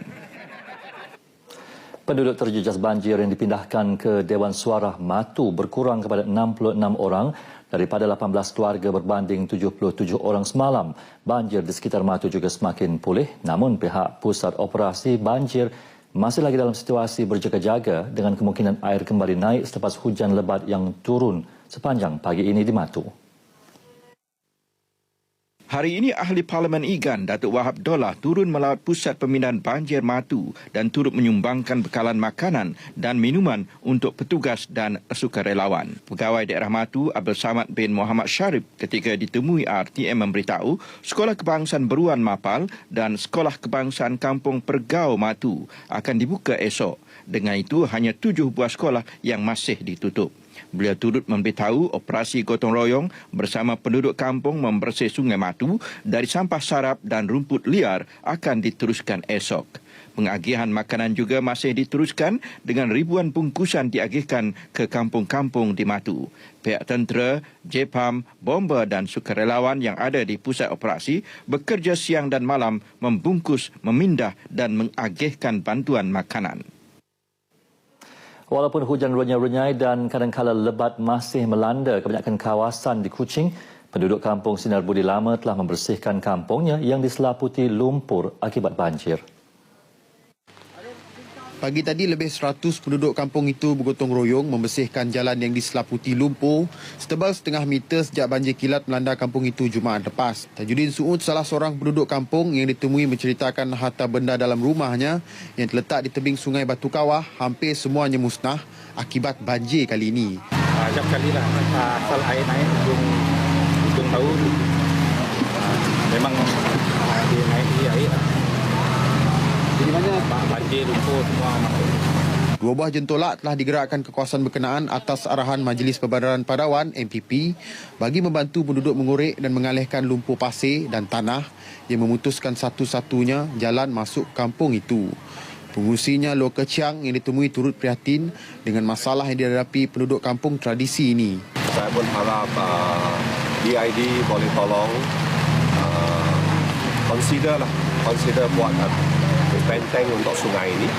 Penduduk terjejas banjir yang dipindahkan ke Dewan Suara Matu berkurang kepada 66 orang daripada 18 keluarga berbanding 77 orang semalam. Banjir di sekitar Matu juga semakin pulih, namun pihak Pusat Operasi Banjir masih lagi dalam situasi berjaga-jaga dengan kemungkinan air kembali naik selepas hujan lebat yang turun sepanjang pagi ini di Matu. Hari ini Ahli Parlimen Igan Datuk Wahab Dollah turun melawat pusat pemindahan banjir Matu dan turut menyumbangkan bekalan makanan dan minuman untuk petugas dan sukarelawan. Pegawai Daerah Matu Abdul Samad bin Muhammad Sharif ketika ditemui RTM memberitahu Sekolah Kebangsaan Beruan Mapal dan Sekolah Kebangsaan Kampung Pergau Matu akan dibuka esok. Dengan itu hanya 7 buah sekolah yang masih ditutup. Beliau turut memberitahu operasi gotong royong bersama penduduk kampung membersih Sungai Matu dari sampah sarap dan rumput liar akan diteruskan esok. Pengagihan makanan juga masih diteruskan dengan ribuan bungkusan diagihkan ke kampung-kampung di Matu. Pihak tentera, JPAM, bomba dan sukarelawan yang ada di pusat operasi bekerja siang dan malam membungkus, memindah dan mengagihkan bantuan makanan. Walaupun hujan renyai-renyai dan kadangkala lebat masih melanda kebanyakan kawasan di Kuching, penduduk kampung Sinar Budi Lama telah membersihkan kampungnya yang diselaputi lumpur akibat banjir. Pagi tadi lebih 100 penduduk kampung itu bergotong royong membersihkan jalan yang diselaputi lumpur setebal setengah meter sejak banjir kilat melanda kampung itu Jumaat lepas. Tajuddin Suud, salah seorang penduduk kampung yang ditemui menceritakan harta benda dalam rumahnya yang terletak di tebing sungai Batu Kawah hampir semuanya musnah akibat banjir kali ini. Setiap kalilah asal air naik ujung tahun memang dia naik air. Jadi mana banjir, lumpur semua masuk. 2 buah jentolak telah digerakkan ke kawasan berkenaan atas arahan Majlis Perbandaran Padawan MPP bagi membantu penduduk mengorek dan mengalihkan lumpur pasir dan tanah yang memutuskan satu-satunya jalan masuk kampung itu. Pengurusinya Loh Keciang yang ditemui turut prihatin dengan masalah yang dihadapi penduduk kampung tradisi ini. Saya pun harap DID boleh tolong consider buat benteng untuk sungai ini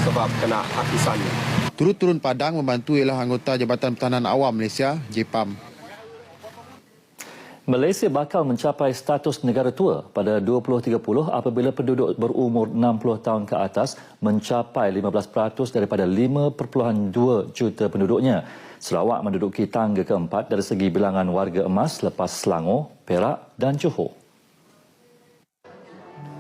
sebab kena hakisannya. Turut turun padang membantu ialah anggota Jabatan Pertahanan Awam Malaysia, JPAM. Malaysia bakal mencapai status negara tua pada 2030 apabila penduduk berumur 60 tahun ke atas mencapai 15% daripada 5.2 juta penduduknya. Sarawak menduduki tangga keempat dari segi bilangan warga emas lepas Selangor, Perak dan Johor.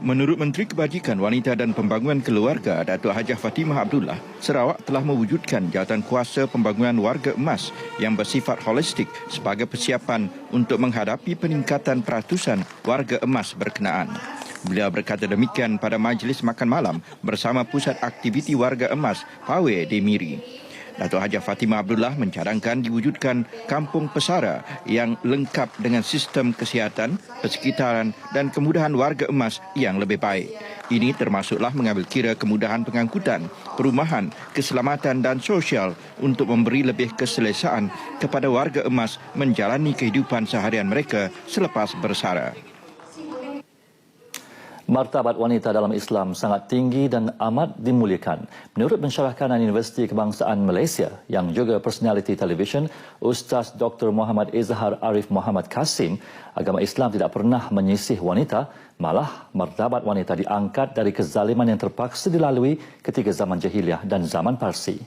Menurut Menteri Kebajikan Wanita dan Pembangunan Keluarga Datuk Hajah Fatimah Abdullah, Sarawak telah mewujudkan jawatan kuasa pembangunan warga emas yang bersifat holistik sebagai persiapan untuk menghadapi peningkatan peratusan warga emas berkenaan. Beliau berkata demikian pada majlis makan malam bersama Pusat Aktiviti Warga Emas Pawe di Miri. Datuk Hajah Fatimah Abdullah mencadangkan diwujudkan kampung pesara yang lengkap dengan sistem kesihatan, persekitaran dan kemudahan warga emas yang lebih baik. Ini termasuklah mengambil kira kemudahan pengangkutan, perumahan, keselamatan dan sosial untuk memberi lebih keselesaan kepada warga emas menjalani kehidupan seharian mereka selepas bersara. Martabat wanita dalam Islam sangat tinggi dan amat dimuliakan. Menurut pensyarah kanan Universiti Kebangsaan Malaysia yang juga personaliti televisyen, Ustaz Dr. Muhammad Izhar Arif Muhammad Kasim, agama Islam tidak pernah menyisih wanita, malah martabat wanita diangkat dari kezaliman yang terpaksa dilalui ketika zaman jahiliah dan zaman Parsi.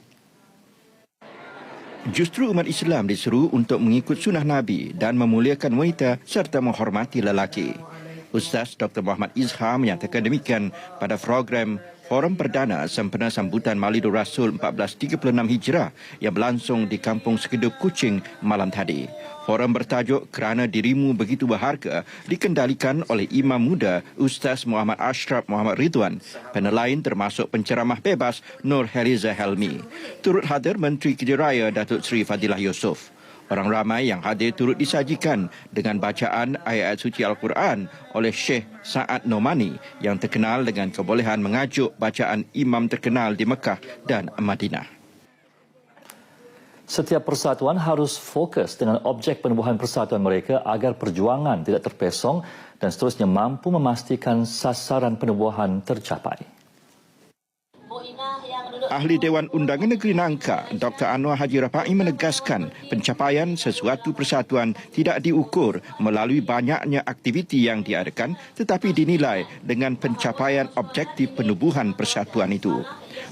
Justru umat Islam diseru untuk mengikut sunnah Nabi dan memuliakan wanita serta menghormati lelaki. Ustaz Dr. Muhammad Izhar menyatakan demikian pada program Forum Perdana sempena sambutan Maulidur Rasul 1436 Hijrah yang berlangsung di Kampung Sekedup Kuching malam tadi. Forum bertajuk Kerana Dirimu Begitu Berharga dikendalikan oleh Imam Muda Ustaz Muhammad Ashraf Muhammad Ridwan. Panel lain termasuk penceramah bebas Nur Heliza Helmi. Turut hadir Menteri Kerja Raya Datuk Seri Fadilah Yusof. Orang ramai yang hadir turut disajikan dengan bacaan ayat suci Al-Quran oleh Syekh Sa'ad Nomani yang terkenal dengan kebolehan mengajuk bacaan imam terkenal di Mekah dan Madinah. Setiap persatuan harus fokus dengan objek penubuhan persatuan mereka agar perjuangan tidak terpesong dan seterusnya mampu memastikan sasaran penubuhan tercapai. Ahli Dewan Undangan Negeri Nangka, Dr. Anwar Haji Rapai menegaskan pencapaian sesuatu persatuan tidak diukur melalui banyaknya aktiviti yang diadakan tetapi dinilai dengan pencapaian objektif penubuhan persatuan itu.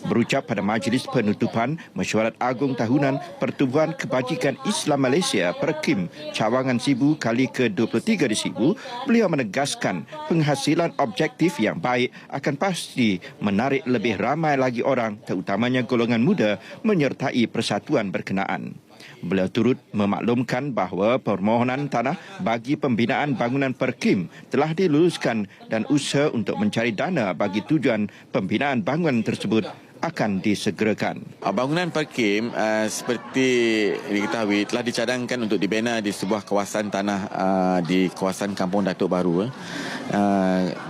Berucap pada majlis penutupan Mesyuarat Agung Tahunan Pertubuhan Kebajikan Islam Malaysia Perkim Cawangan Sibu kali ke-23 di Sibu, beliau menegaskan penghasilan objektif yang baik akan pasti menarik lebih ramai lagi orang, terutamanya golongan muda, menyertai persatuan berkenaan. Beliau turut memaklumkan bahawa permohonan tanah bagi pembinaan bangunan Perkim telah diluluskan dan usaha untuk mencari dana bagi tujuan pembinaan bangunan tersebut akan disegerakan. Bangunan Perkim seperti diketahui telah dicadangkan untuk dibina di sebuah kawasan tanah di kawasan Kampung Datuk Baru.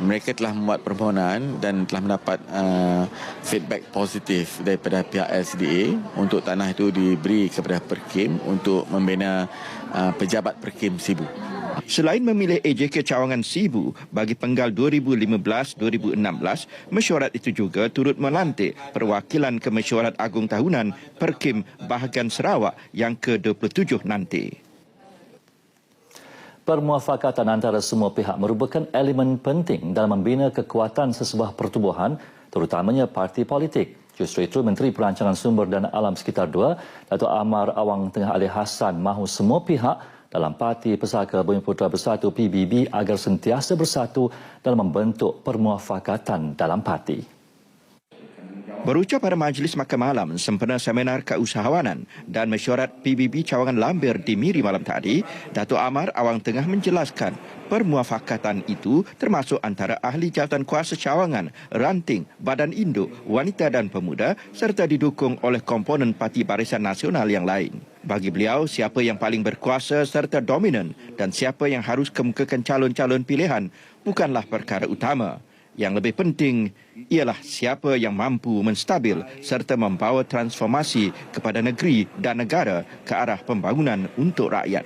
Mereka telah membuat permohonan dan telah mendapat feedback positif daripada pihak LCDA untuk tanah itu diberi kepada Perkim untuk membina pejabat Perkim Sibu. Selain memilih AJK Cawangan Sibu bagi penggal 2015-2016, mesyuarat itu juga turut melantik perwakilan ke Mesyuarat Agung Tahunan Perkim bahagian Sarawak yang ke-27 nanti. Permuafakatan antara semua pihak merupakan elemen penting dalam membina kekuatan sesebuah pertubuhan, terutamanya parti politik. Justru itu, Menteri Perancangan Sumber Dana Alam Sekitar 2, Datuk Amar Awang Tengah Ali Hassan mahu semua pihak dalam Parti Pesaka Bumiputera Bersatu PBB agar sentiasa bersatu dalam membentuk permuafakatan dalam parti. Berucap pada majlis makan malam sempena seminar keusahawanan dan mesyuarat PBB Cawangan Lambir di Miri malam tadi, Datuk Amar Awang Tengah menjelaskan permuafakatan itu termasuk antara ahli jawatan kuasa Cawangan, Ranting, Badan Induk, Wanita dan Pemuda serta didukung oleh komponen Parti Barisan Nasional yang lain. Bagi beliau, siapa yang paling berkuasa serta dominan dan siapa yang harus kemukakan calon-calon pilihan bukanlah perkara utama. Yang lebih penting ialah siapa yang mampu menstabil serta membawa transformasi kepada negeri dan negara ke arah pembangunan untuk rakyat.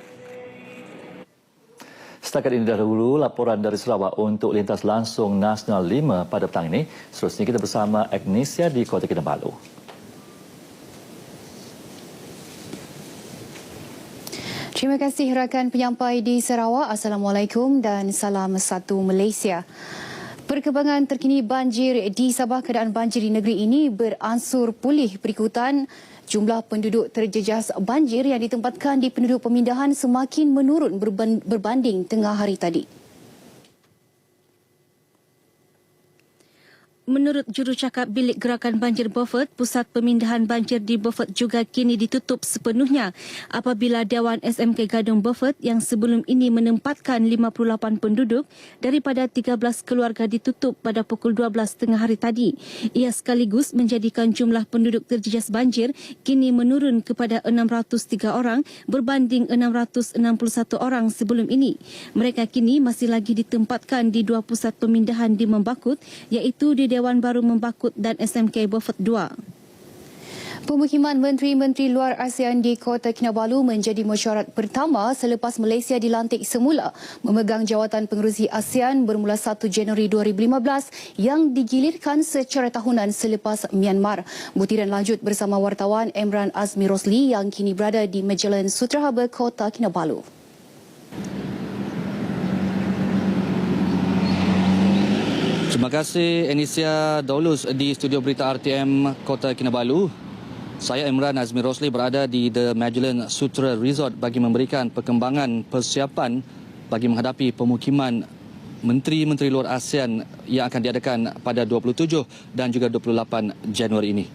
Setakat ini dahulu laporan dari Sarawak untuk lintas langsung Nasional 5 pada petang ini. Seterusnya kita bersama Agnesia di Kota Kinabalu. Terima kasih rakan penyampai di Sarawak. Assalamualaikum dan salam satu Malaysia. Perkembangan terkini banjir di Sabah, keadaan banjir di negeri ini beransur pulih berikutan jumlah penduduk terjejas banjir yang ditempatkan di penduduk pemindahan semakin menurun berbanding tengah hari tadi. Menurut jurucakap Bilik Gerakan Banjir Beaufort, pusat pemindahan banjir di Beaufort juga kini ditutup sepenuhnya apabila Dewan SMK Gadong Beaufort yang sebelum ini menempatkan 58 penduduk daripada 13 keluarga ditutup pada pukul 12 tengah hari tadi. Ia sekaligus menjadikan jumlah penduduk terjejas banjir kini menurun kepada 603 orang berbanding 661 orang sebelum ini. Mereka kini masih lagi ditempatkan di dua pusat pemindahan di Membakut, iaitu di Dewan Baru Membakut dan SMK Beaufort 2. Pemukiman Menteri-Menteri Luar ASEAN di Kota Kinabalu menjadi mesyuarat pertama selepas Malaysia dilantik semula memegang jawatan pengerusi ASEAN bermula 1 Januari 2015 yang digilirkan secara tahunan selepas Myanmar. Butiran lanjut bersama wartawan Emran Azmi Rosli yang kini berada di Magellan Sutra Harbour, Kota Kinabalu. Terima kasih Anicia Daulus di studio berita RTM Kota Kinabalu. Saya Emran Azmi Rosli berada di The Magellan Sutra Resort bagi memberikan perkembangan persiapan bagi menghadapi pemukiman Menteri-Menteri Luar ASEAN yang akan diadakan pada 27 dan juga 28 Januari ini.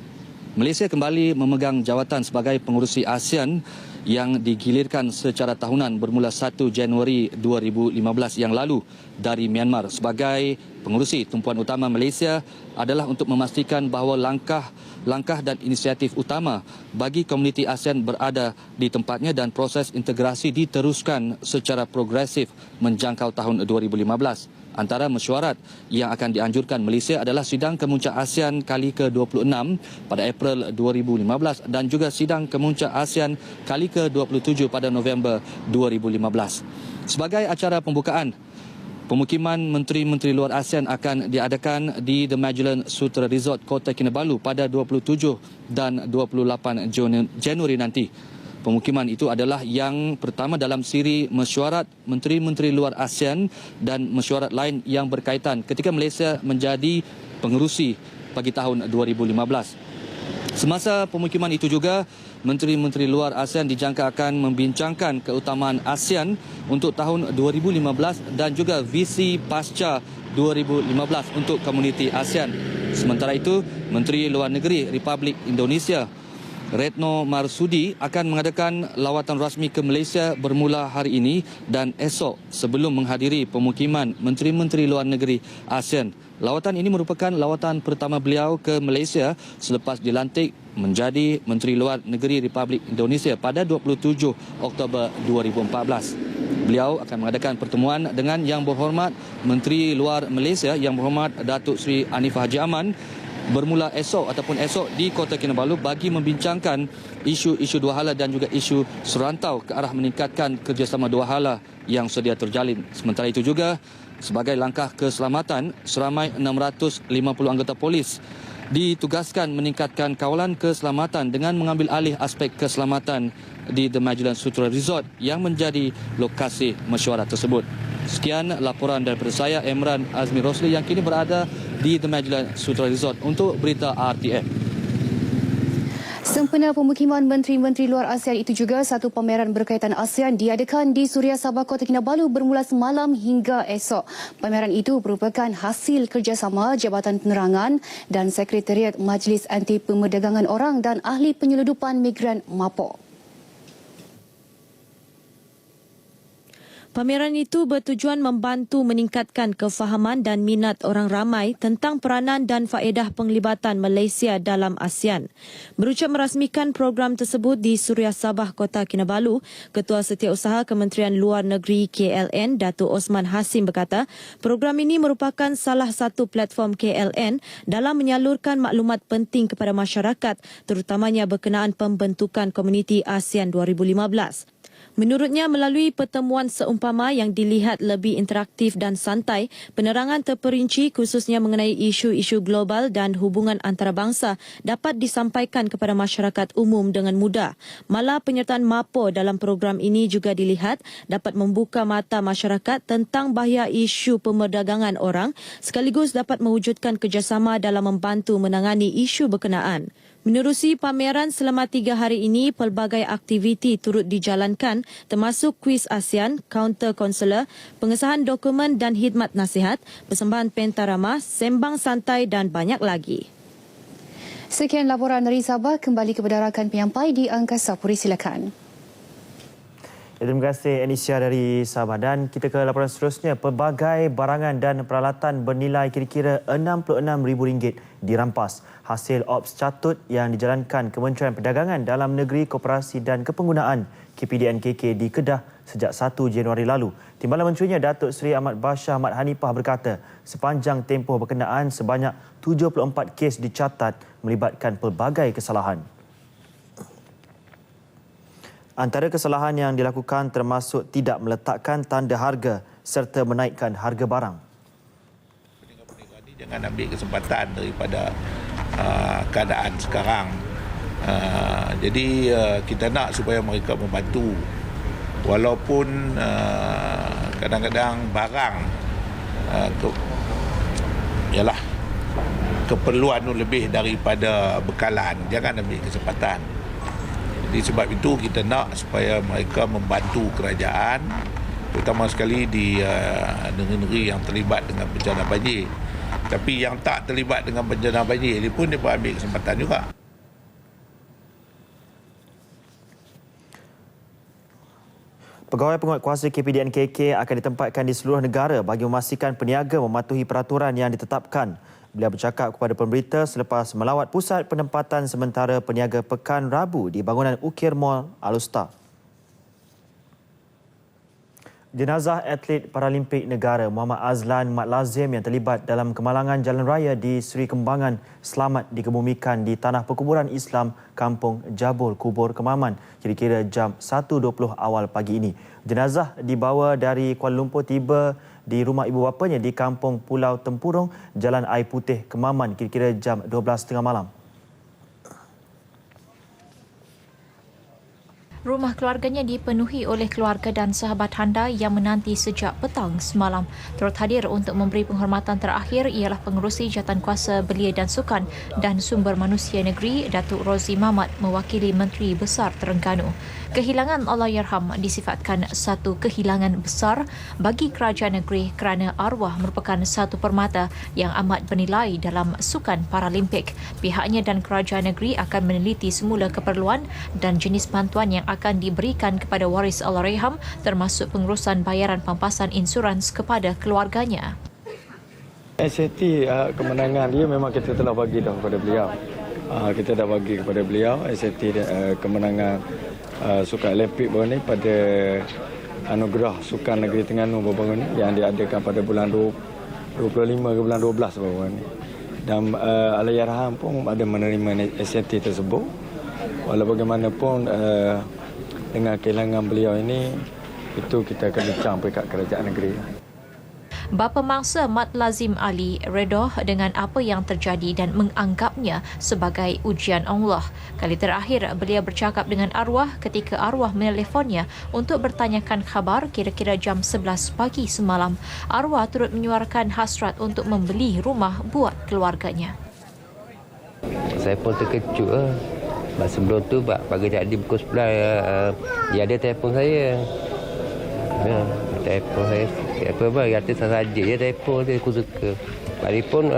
Malaysia kembali memegang jawatan sebagai pengerusi ASEAN yang digilirkan secara tahunan bermula 1 Januari 2015 yang lalu dari Myanmar. Sebagai pengerusi, tumpuan utama Malaysia adalah untuk memastikan bahawa langkah dan inisiatif utama bagi komuniti ASEAN berada di tempatnya dan proses integrasi diteruskan secara progresif menjangkau tahun 2015. Antara mesyuarat yang akan dianjurkan Malaysia adalah sidang kemuncak ASEAN kali ke-26 pada April 2015 dan juga sidang kemuncak ASEAN kali ke-27 pada November 2015. Sebagai acara pembukaan, pemukiman Menteri-Menteri Luar ASEAN akan diadakan di The Magellan Sutra Resort Kota Kinabalu pada 27 dan 28 Januari nanti. Pemukiman itu adalah yang pertama dalam siri mesyuarat Menteri-Menteri Luar ASEAN dan mesyuarat lain yang berkaitan ketika Malaysia menjadi pengerusi bagi tahun 2015. Semasa pemukiman itu juga, Menteri-Menteri Luar ASEAN dijangka akan membincangkan keutamaan ASEAN untuk tahun 2015 dan juga visi pasca 2015 untuk komuniti ASEAN. Sementara itu, Menteri Luar Negeri Republik Indonesia Retno Marsudi akan mengadakan lawatan rasmi ke Malaysia bermula hari ini dan esok sebelum menghadiri pemukiman Menteri-Menteri Luar Negeri ASEAN. Lawatan ini merupakan lawatan pertama beliau ke Malaysia selepas dilantik menjadi Menteri Luar Negeri Republik Indonesia pada 27 Oktober 2014. Beliau akan mengadakan pertemuan dengan Yang Berhormat Menteri Luar Malaysia Yang Berhormat Datuk Seri Anifah Haji Aman bermula esok di Kota Kinabalu bagi membincangkan isu-isu dua hala dan juga isu serantau ke arah meningkatkan kerjasama dua hala yang sedia terjalin. Sementara itu juga, sebagai langkah keselamatan, seramai 650 anggota polis ditugaskan meningkatkan kawalan keselamatan dengan mengambil alih aspek keselamatan di The Magellan Sutra Resort yang menjadi lokasi mesyuarat tersebut. Sekian laporan daripada saya, Emran Azmi Rosli yang kini berada di The Magellan Sutra Resort untuk berita RTM. Sempena pemukiman Menteri-Menteri Luar ASEAN itu juga, satu pameran berkaitan ASEAN diadakan di Suria Sabah Kota Kinabalu bermula semalam hingga esok. Pameran itu merupakan hasil kerjasama Jabatan Penerangan dan Sekretariat Majlis Anti Pemerdagangan Orang dan Ahli Penyeludupan Migran MAPO. Pameran itu bertujuan membantu meningkatkan kefahaman dan minat orang ramai tentang peranan dan faedah penglibatan Malaysia dalam ASEAN. Berucap merasmikan program tersebut di Suria Sabah Kota Kinabalu, Ketua Setiausaha Kementerian Luar Negeri KLN, Datuk Osman Hasim berkata, program ini merupakan salah satu platform KLN dalam menyalurkan maklumat penting kepada masyarakat, terutamanya berkenaan pembentukan Komuniti ASEAN 2015. Menurutnya, melalui pertemuan seumpama yang dilihat lebih interaktif dan santai, penerangan terperinci khususnya mengenai isu-isu global dan hubungan antarabangsa dapat disampaikan kepada masyarakat umum dengan mudah. Malah penyertaan MAPO dalam program ini juga dilihat dapat membuka mata masyarakat tentang bahaya isu pemerdagangan orang sekaligus dapat mewujudkan kerjasama dalam membantu menangani isu berkenaan. Menerusi pameran selama 3 hari ini, pelbagai aktiviti turut dijalankan termasuk kuis ASEAN, kaunter konsular, pengesahan dokumen dan khidmat nasihat, persembahan pentarama, sembang santai dan banyak lagi. Sekian laporan dari Sabah, kembali kepada rakan penyampai di Angkasa Puri, silakan. Terima kasih Anicia dari Sabah, dan kita ke laporan seterusnya. Pelbagai barangan dan peralatan bernilai kira-kira RM66,000 dirampas hasil ops catut yang dijalankan Kementerian Perdagangan Dalam Negeri, Koperasi dan Kepenggunaan KPDNKK di Kedah sejak 1 Januari lalu. Timbalan Menterinya Datuk Seri Ahmad Bashar Ahmad Hanifah berkata, sepanjang tempoh berkenaan sebanyak 74 kes dicatat melibatkan pelbagai kesalahan. Antara kesalahan yang dilakukan termasuk tidak meletakkan tanda harga serta menaikkan harga barang. Jangan ambil kesempatan daripada keadaan sekarang. Jadi kita nak supaya mereka membantu. Walaupun kadang-kadang barang ialah keperluan lebih daripada bekalan, jangan ambil kesempatan. Jadi sebab itu kita nak supaya mereka membantu kerajaan, terutama sekali di negeri-negeri yang terlibat dengan bencana banjir. Tapi yang tak terlibat dengan bencana banjir ini pun dia pun ambil kesempatan juga. Pegawai penguatkuasa KPDN-KK akan ditempatkan di seluruh negara bagi memastikan peniaga mematuhi peraturan yang ditetapkan. Beliau bercakap kepada pemberita selepas melawat pusat penempatan sementara peniaga Pekan Rabu di bangunan Ukir Mall Al-Usta. Jenazah atlet Paralimpik negara Muhammad Azlan Mat Lazim yang terlibat dalam kemalangan jalan raya di Seri Kembangan selamat dikebumikan di Tanah Perkuburan Islam Kampung Jabul Kubur Kemaman kira-kira jam 1.20 awal pagi ini. Jenazah dibawa dari Kuala Lumpur tiba di rumah ibu bapanya di Kampung Pulau Tempurung, Jalan Air Putih Kemaman kira-kira jam 12.30 malam. Rumah keluarganya dipenuhi oleh keluarga dan sahabat handa yang menanti sejak petang semalam. Turut hadir untuk memberi penghormatan terakhir ialah Pengerusi Jawatankuasa Belia dan Sukan dan Sumber Manusia Negeri Datuk Rozi Mamat mewakili Menteri Besar Terengganu. Kehilangan Allahyarham disifatkan satu kehilangan besar bagi kerajaan negeri kerana arwah merupakan satu permata yang amat bernilai dalam sukan Paralimpik. Pihaknya dan kerajaan negeri akan meneliti semula keperluan dan jenis bantuan yang akan diberikan kepada waris Allahyarham termasuk pengurusan bayaran pampasan insurans kepada keluarganya. SAT kemenangan dia memang kita telah bagi dah kepada beliau. Kita dah bagi kepada beliau SAT kemenangan Sukan Olimpik baru ni pada anugerah Sukan Negeri Terengganu baru ni yang diadakan pada bulan 25 ke bulan 12 baru ni. Dan Allahyarham pun ada menerima SAT tersebut. Walau bagaimanapun dengan kehilangan beliau ini itu kita akan bincang peringkat kerajaan negeri. Bapa mangsa Mat Lazim Ali redha dengan apa yang terjadi dan menganggapnya sebagai ujian Allah. Kali terakhir beliau bercakap dengan arwah ketika arwah menelefonnya untuk bertanyakan khabar kira-kira jam 11 pagi semalam. Arwah turut menyuarakan hasrat untuk membeli rumah buat keluarganya. Saya pun terkejut. Sebelum tu pagi jadi pukul 11 dia ada telefon saya. Telefon saya dia kata saja dia telefon dia aku suka. Hari pun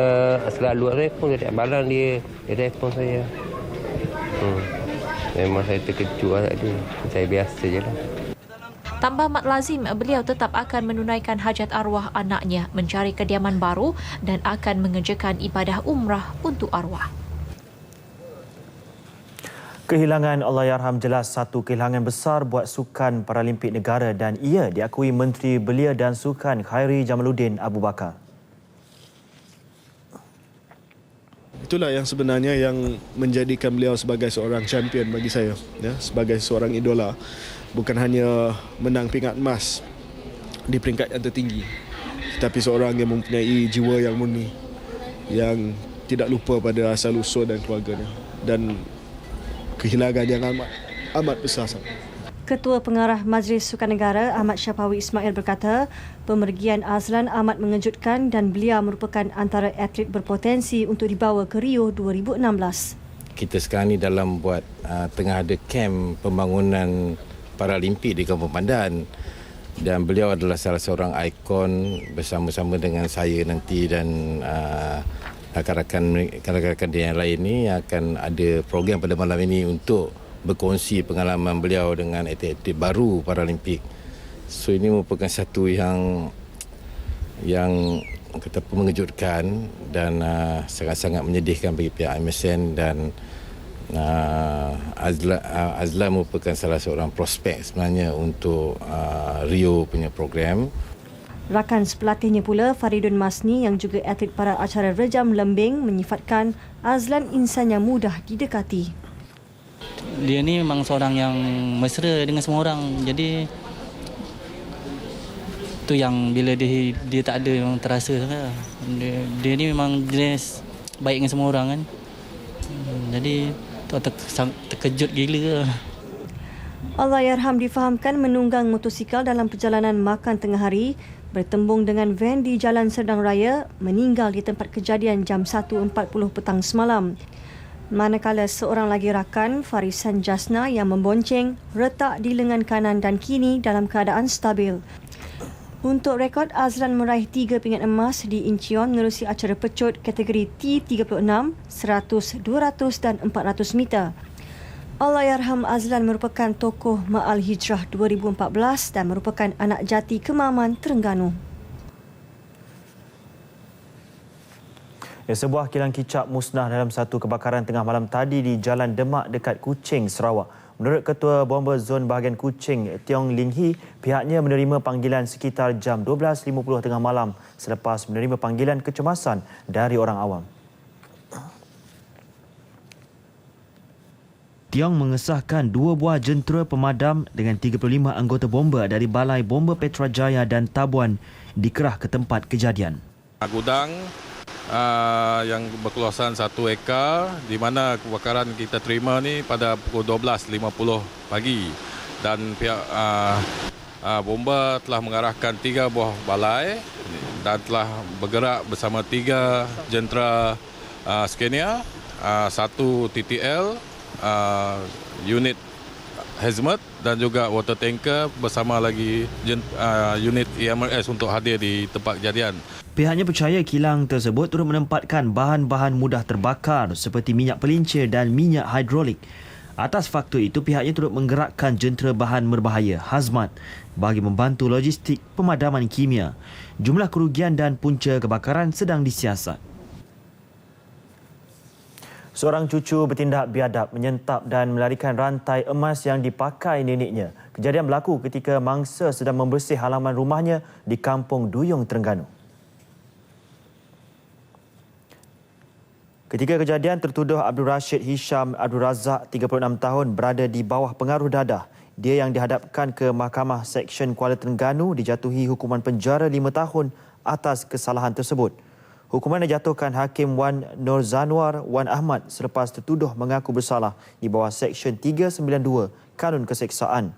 selalu telefon dia tak balang dia telefon saya. Memang saya terkejut tadi. Saya biasa je lah. Tambah Mat Lazim, beliau tetap akan menunaikan hajat arwah anaknya, mencari kediaman baru dan akan mengerjakan ibadah umrah untuk arwah. Kehilangan Allahyarham jelas satu kehilangan besar buat sukan Paralimpik negara dan ia diakui Menteri Belia dan Sukan Khairi Jamaluddin Abu Bakar. Itulah yang sebenarnya yang menjadikan beliau sebagai seorang champion bagi saya, ya, sebagai seorang idola. Bukan hanya menang pingat emas di peringkat yang tertinggi, tetapi seorang yang mempunyai jiwa yang murni, yang tidak lupa pada asal usul dan keluarganya, dan kehilangan yang amat besar sangat. Ketua Pengarah Majlis Sukan Negara Ahmad Syafawi Ismail berkata, pemergian Azlan amat mengejutkan dan beliau merupakan antara atlet berpotensi untuk dibawa ke Rio 2016. Kita sekarang ni dalam buat tengah ada kem pembangunan Paralimpik di Kampung Pandan dan beliau adalah salah seorang ikon bersama-sama dengan saya nanti dan rakan-rakan dia yang lain ni akan ada program pada malam ini untuk berkongsi pengalaman beliau dengan atlet-atlet baru Paralimpik. So ini merupakan satu yang kata mengejutkan dan sangat-sangat menyedihkan bagi pihak MSN dan Azlan merupakan salah seorang prospek sebenarnya untuk Rio punya program. Rakan sepelatihnya pula Faridun Masni yang juga atlet pada acara Rejam Lembing menyifatkan Azlan insan yang mudah didekati. dia ni memang seorang yang mesra dengan semua orang. Jadi tu yang bila dia tak ada memang terasa sangat. Dia ni memang jenis baik dengan semua orang kan. Jadi tu terkejut gila. Allahyarham difahamkan menunggang motosikal dalam perjalanan makan tengah hari bertembung dengan van di Jalan Serdang Raya, meninggal di tempat kejadian jam 1.40 petang semalam. Manakala seorang lagi rakan, Farisan Jasna yang membonceng, retak di lengan kanan dan kini dalam keadaan stabil. Untuk rekod, Azlan meraih 3 pingat emas di Incheon menerusi acara pecut kategori T36, 100, 200 dan 400 meter. Allahyarham Azlan merupakan tokoh Ma'al Hijrah 2014 dan merupakan anak jati Kemaman, Terengganu. Sebuah kilang kicap musnah dalam satu kebakaran tengah malam tadi di Jalan Demak dekat Kuching, Sarawak. Menurut Ketua Bomba Zon Bahagian Kuching, Tiong Ling Hee, pihaknya menerima panggilan sekitar jam 12.50 tengah malam selepas menerima panggilan kecemasan dari orang awam. Tiong mengesahkan 2 buah jentera pemadam dengan 35 anggota bomba dari Balai Bomba Petrajaya dan Tabuan dikerah ke tempat kejadian. Gudang yang berkeluasan 1 ekar di mana kebakaran kita terima ni pada pukul 12.50 pagi dan pihak bomba telah mengarahkan 3 buah balai dan telah bergerak bersama 3 jentera Scania, 1 TTL, unit hazmat dan juga water tanker bersama lagi unit EMRS untuk hadir di tempat kejadian. Pihaknya percaya kilang tersebut turut menempatkan bahan-bahan mudah terbakar seperti minyak pelincir dan minyak hidrolik. Atas faktor itu, pihaknya turut menggerakkan jentera bahan berbahaya hazmat bagi membantu logistik pemadaman kimia. Jumlah kerugian dan punca kebakaran sedang disiasat. Seorang cucu bertindak biadab menyentap dan melarikan rantai emas yang dipakai neneknya. Kejadian berlaku ketika mangsa sedang membersih halaman rumahnya di Kampung Duyung, Terengganu. Ketika kejadian, tertuduh Abdul Rashid Hisham Abdul Razak, 36 tahun, berada di bawah pengaruh dadah. Dia yang dihadapkan ke Mahkamah Seksyen Kuala Terengganu dijatuhi hukuman penjara 5 tahun atas kesalahan tersebut. Hukuman dijatuhkan Hakim Wan Nur Zanwar Wan Ahmad selepas tertuduh mengaku bersalah di bawah Seksyen 392 Kanun Keseksaan.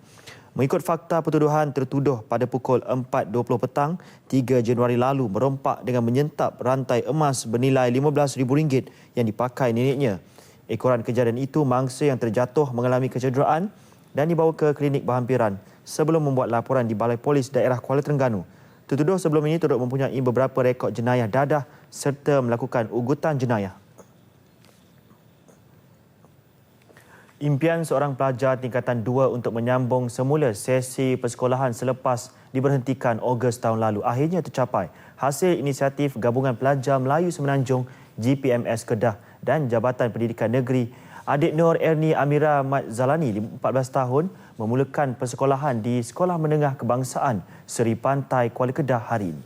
Mengikut fakta pertuduhan, tertuduh pada pukul 4.20 petang 3 Januari lalu merompak dengan menyentap rantai emas bernilai RM15,000 yang dipakai neneknya. Ekoran kejadian itu, mangsa yang terjatuh mengalami kecederaan dan dibawa ke klinik berhampiran sebelum membuat laporan di Balai Polis Daerah Kuala Terengganu. Tertuduh sebelum ini turut mempunyai beberapa rekod jenayah dadah serta melakukan ugutan jenayah. Impian seorang pelajar tingkatan 2 untuk menyambung semula sesi persekolahan selepas diberhentikan Ogos tahun lalu akhirnya tercapai. Hasil inisiatif Gabungan Pelajar Melayu Semenanjung GPMS Kedah dan Jabatan Pendidikan Negeri, adik Nur Erni Amira Mat Zalani, 14 tahun, memulakan persekolahan di Sekolah Menengah Kebangsaan Seri Pantai, Kuala Kedah hari ini.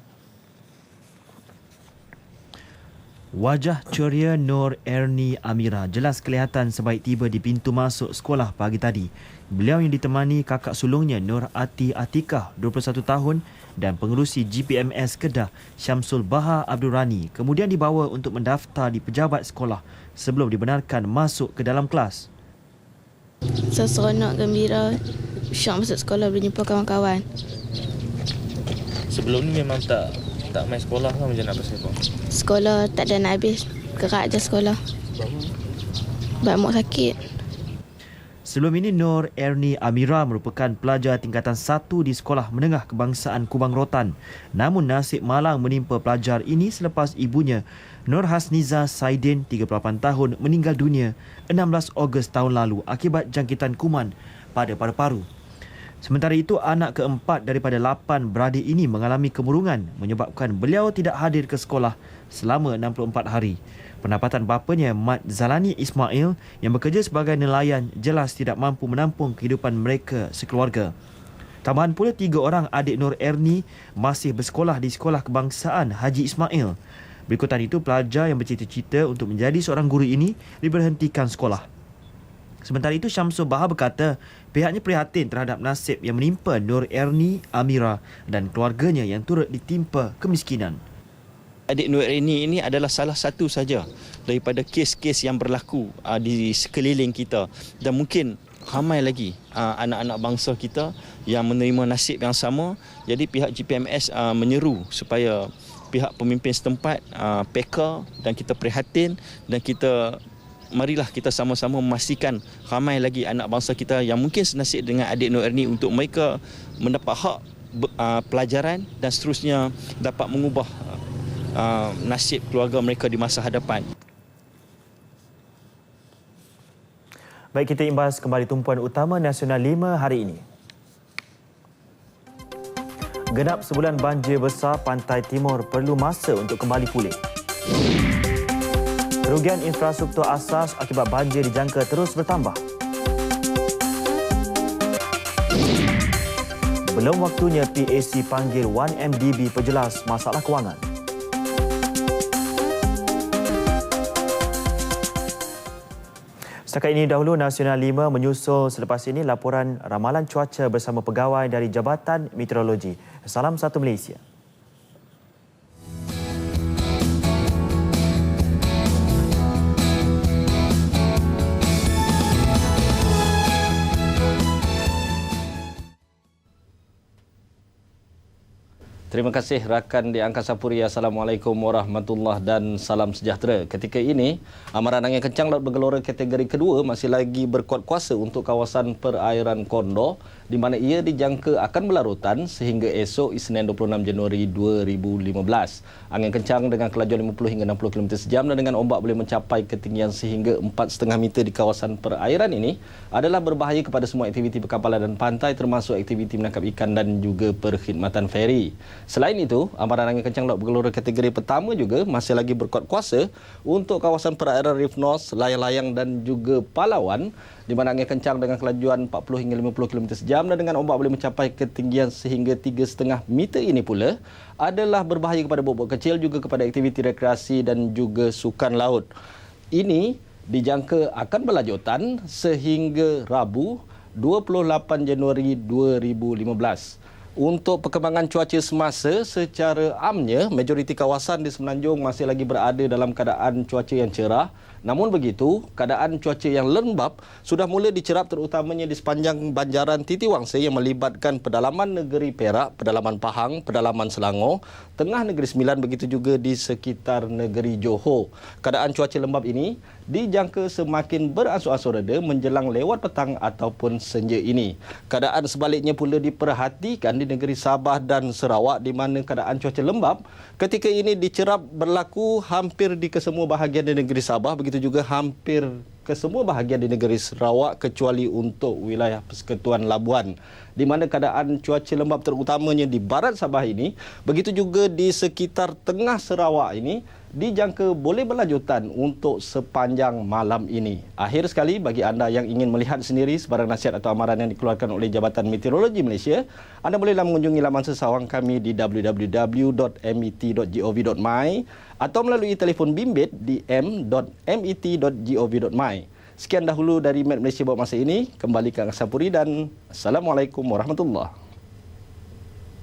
Wajah ceria Nur Erni Amira jelas kelihatan sebaik tiba di pintu masuk sekolah pagi tadi. Beliau yang ditemani kakak sulungnya Nur Ati Atikah, 21 tahun dan pengerusi GPMS Kedah Syamsul Baha Abdul Rani kemudian dibawa untuk mendaftar di pejabat sekolah sebelum dibenarkan masuk ke dalam kelas. Seronok, gembira, syok masuk sekolah boleh jumpa kawan-kawan. Sebelum ni memang tak main sekolah kan, macam nak bersepak? Sekolah tak ada nak habis, gerak je sekolah. Mak sakit. Sebelum ini, Nur Erni Amira merupakan pelajar tingkatan 1 di Sekolah Menengah Kebangsaan Kubang Rotan. Namun nasib malang menimpa pelajar ini selepas ibunya, Nur Hasniza Saidin, 38 tahun, meninggal dunia 16 Ogos tahun lalu akibat jangkitan kuman pada paru-paru. Sementara itu, anak keempat daripada 8 beradik ini mengalami kemurungan menyebabkan beliau tidak hadir ke sekolah selama 64 hari. Pendapatan bapanya, Mat Zalani Ismail, yang bekerja sebagai nelayan, jelas tidak mampu menampung kehidupan mereka sekeluarga. Tambahan pula 3 orang adik Nur Erni masih bersekolah di Sekolah Kebangsaan Haji Ismail. Berikutan itu, pelajar yang bercita-cita untuk menjadi seorang guru ini diberhentikan sekolah. Sementara itu, Syamsul Bahar berkata pihaknya prihatin terhadap nasib yang menimpa Nur Erni Amira dan keluarganya yang turut ditimpa kemiskinan. Adik Nur Erni ini adalah salah satu saja daripada kes-kes yang berlaku di sekeliling kita, dan mungkin ramai lagi anak-anak bangsa kita yang menerima nasib yang sama. Jadi pihak GPMS menyeru supaya pihak pemimpin setempat peka, dan kita prihatin, dan marilah kita sama-sama memastikan ramai lagi anak bangsa kita yang mungkin senasib dengan adik Nur Erni untuk mereka mendapat hak pelajaran dan seterusnya dapat mengubah nasib keluarga mereka di masa hadapan. Baik, kita imbas kembali tumpuan utama Nasional 5 hari ini. Genap sebulan banjir besar Pantai Timur perlu masa untuk kembali pulih. Kerugian infrastruktur asas akibat banjir dijangka terus bertambah. Belum waktunya PAC panggil 1MDB perjelas masalah kewangan. Setakat ini dahulu Nasional 5 menyusul selepas ini laporan ramalan cuaca bersama pegawai dari Jabatan Meteorologi. Salam satu Malaysia. Terima kasih rakan di Angkasa Puri. Assalamualaikum warahmatullahi dan salam sejahtera. Ketika ini, amaran angin kencang laut bergelora kategori kedua masih lagi berkuat kuasa untuk kawasan perairan Kondor, di mana ia dijangka akan berlarutan sehingga esok Isnin 26 Januari 2015. Angin kencang dengan kelajuan 50 hingga 60 km sejam dan dengan ombak boleh mencapai ketinggian sehingga 4,5 meter di kawasan perairan ini adalah berbahaya kepada semua aktiviti perkapalan dan pantai, termasuk aktiviti menangkap ikan dan juga perkhidmatan feri. Selain itu, amaran angin kencang laut bergelora kategori pertama juga masih lagi berkuat kuasa untuk kawasan perairan Reef North, layang-layang dan juga Palawan, di mana angin kencang dengan kelajuan 40 hingga 50 km sejam dan dengan ombak boleh mencapai ketinggian sehingga 3,5 meter ini pula adalah berbahaya kepada bot-bot kecil, juga kepada aktiviti rekreasi dan juga sukan laut. Ini dijangka akan berlanjutan sehingga Rabu 28 Januari 2015. Untuk perkembangan cuaca semasa, secara amnya majoriti kawasan di Semenanjung masih lagi berada dalam keadaan cuaca yang cerah. Namun begitu, keadaan cuaca yang lembap sudah mula dicerap terutamanya di sepanjang banjaran Titiwangsa yang melibatkan pedalaman negeri Perak, pedalaman Pahang, pedalaman Selangor, tengah negeri Sembilan, begitu juga di sekitar negeri Johor. Keadaan cuaca lembap ini dijangka semakin beransur-ansur reda menjelang lewat petang ataupun senja ini. Keadaan sebaliknya pula diperhatikan di negeri Sabah dan Sarawak, di mana keadaan cuaca lembap ketika ini dicerap berlaku hampir di kesemua bahagian di negeri Sabah, begitu juga hampir ke semua bahagian di negeri Sarawak kecuali untuk wilayah Persekutuan Labuan, di mana keadaan cuaca lembap terutamanya di barat Sabah ini, begitu juga di sekitar tengah Sarawak ini dijangka boleh berlanjutan untuk sepanjang malam ini. Akhir sekali, bagi anda yang ingin melihat sendiri sebarang nasihat atau amaran yang dikeluarkan oleh Jabatan Meteorologi Malaysia, anda bolehlah mengunjungi laman sesawang kami di www.met.gov.my atau melalui telefon bimbit di m.met.gov.my. Sekian dahulu dari Met Malaysia buat masa ini. Kembali ke Angkasa Puri dan Assalamualaikum warahmatullahi.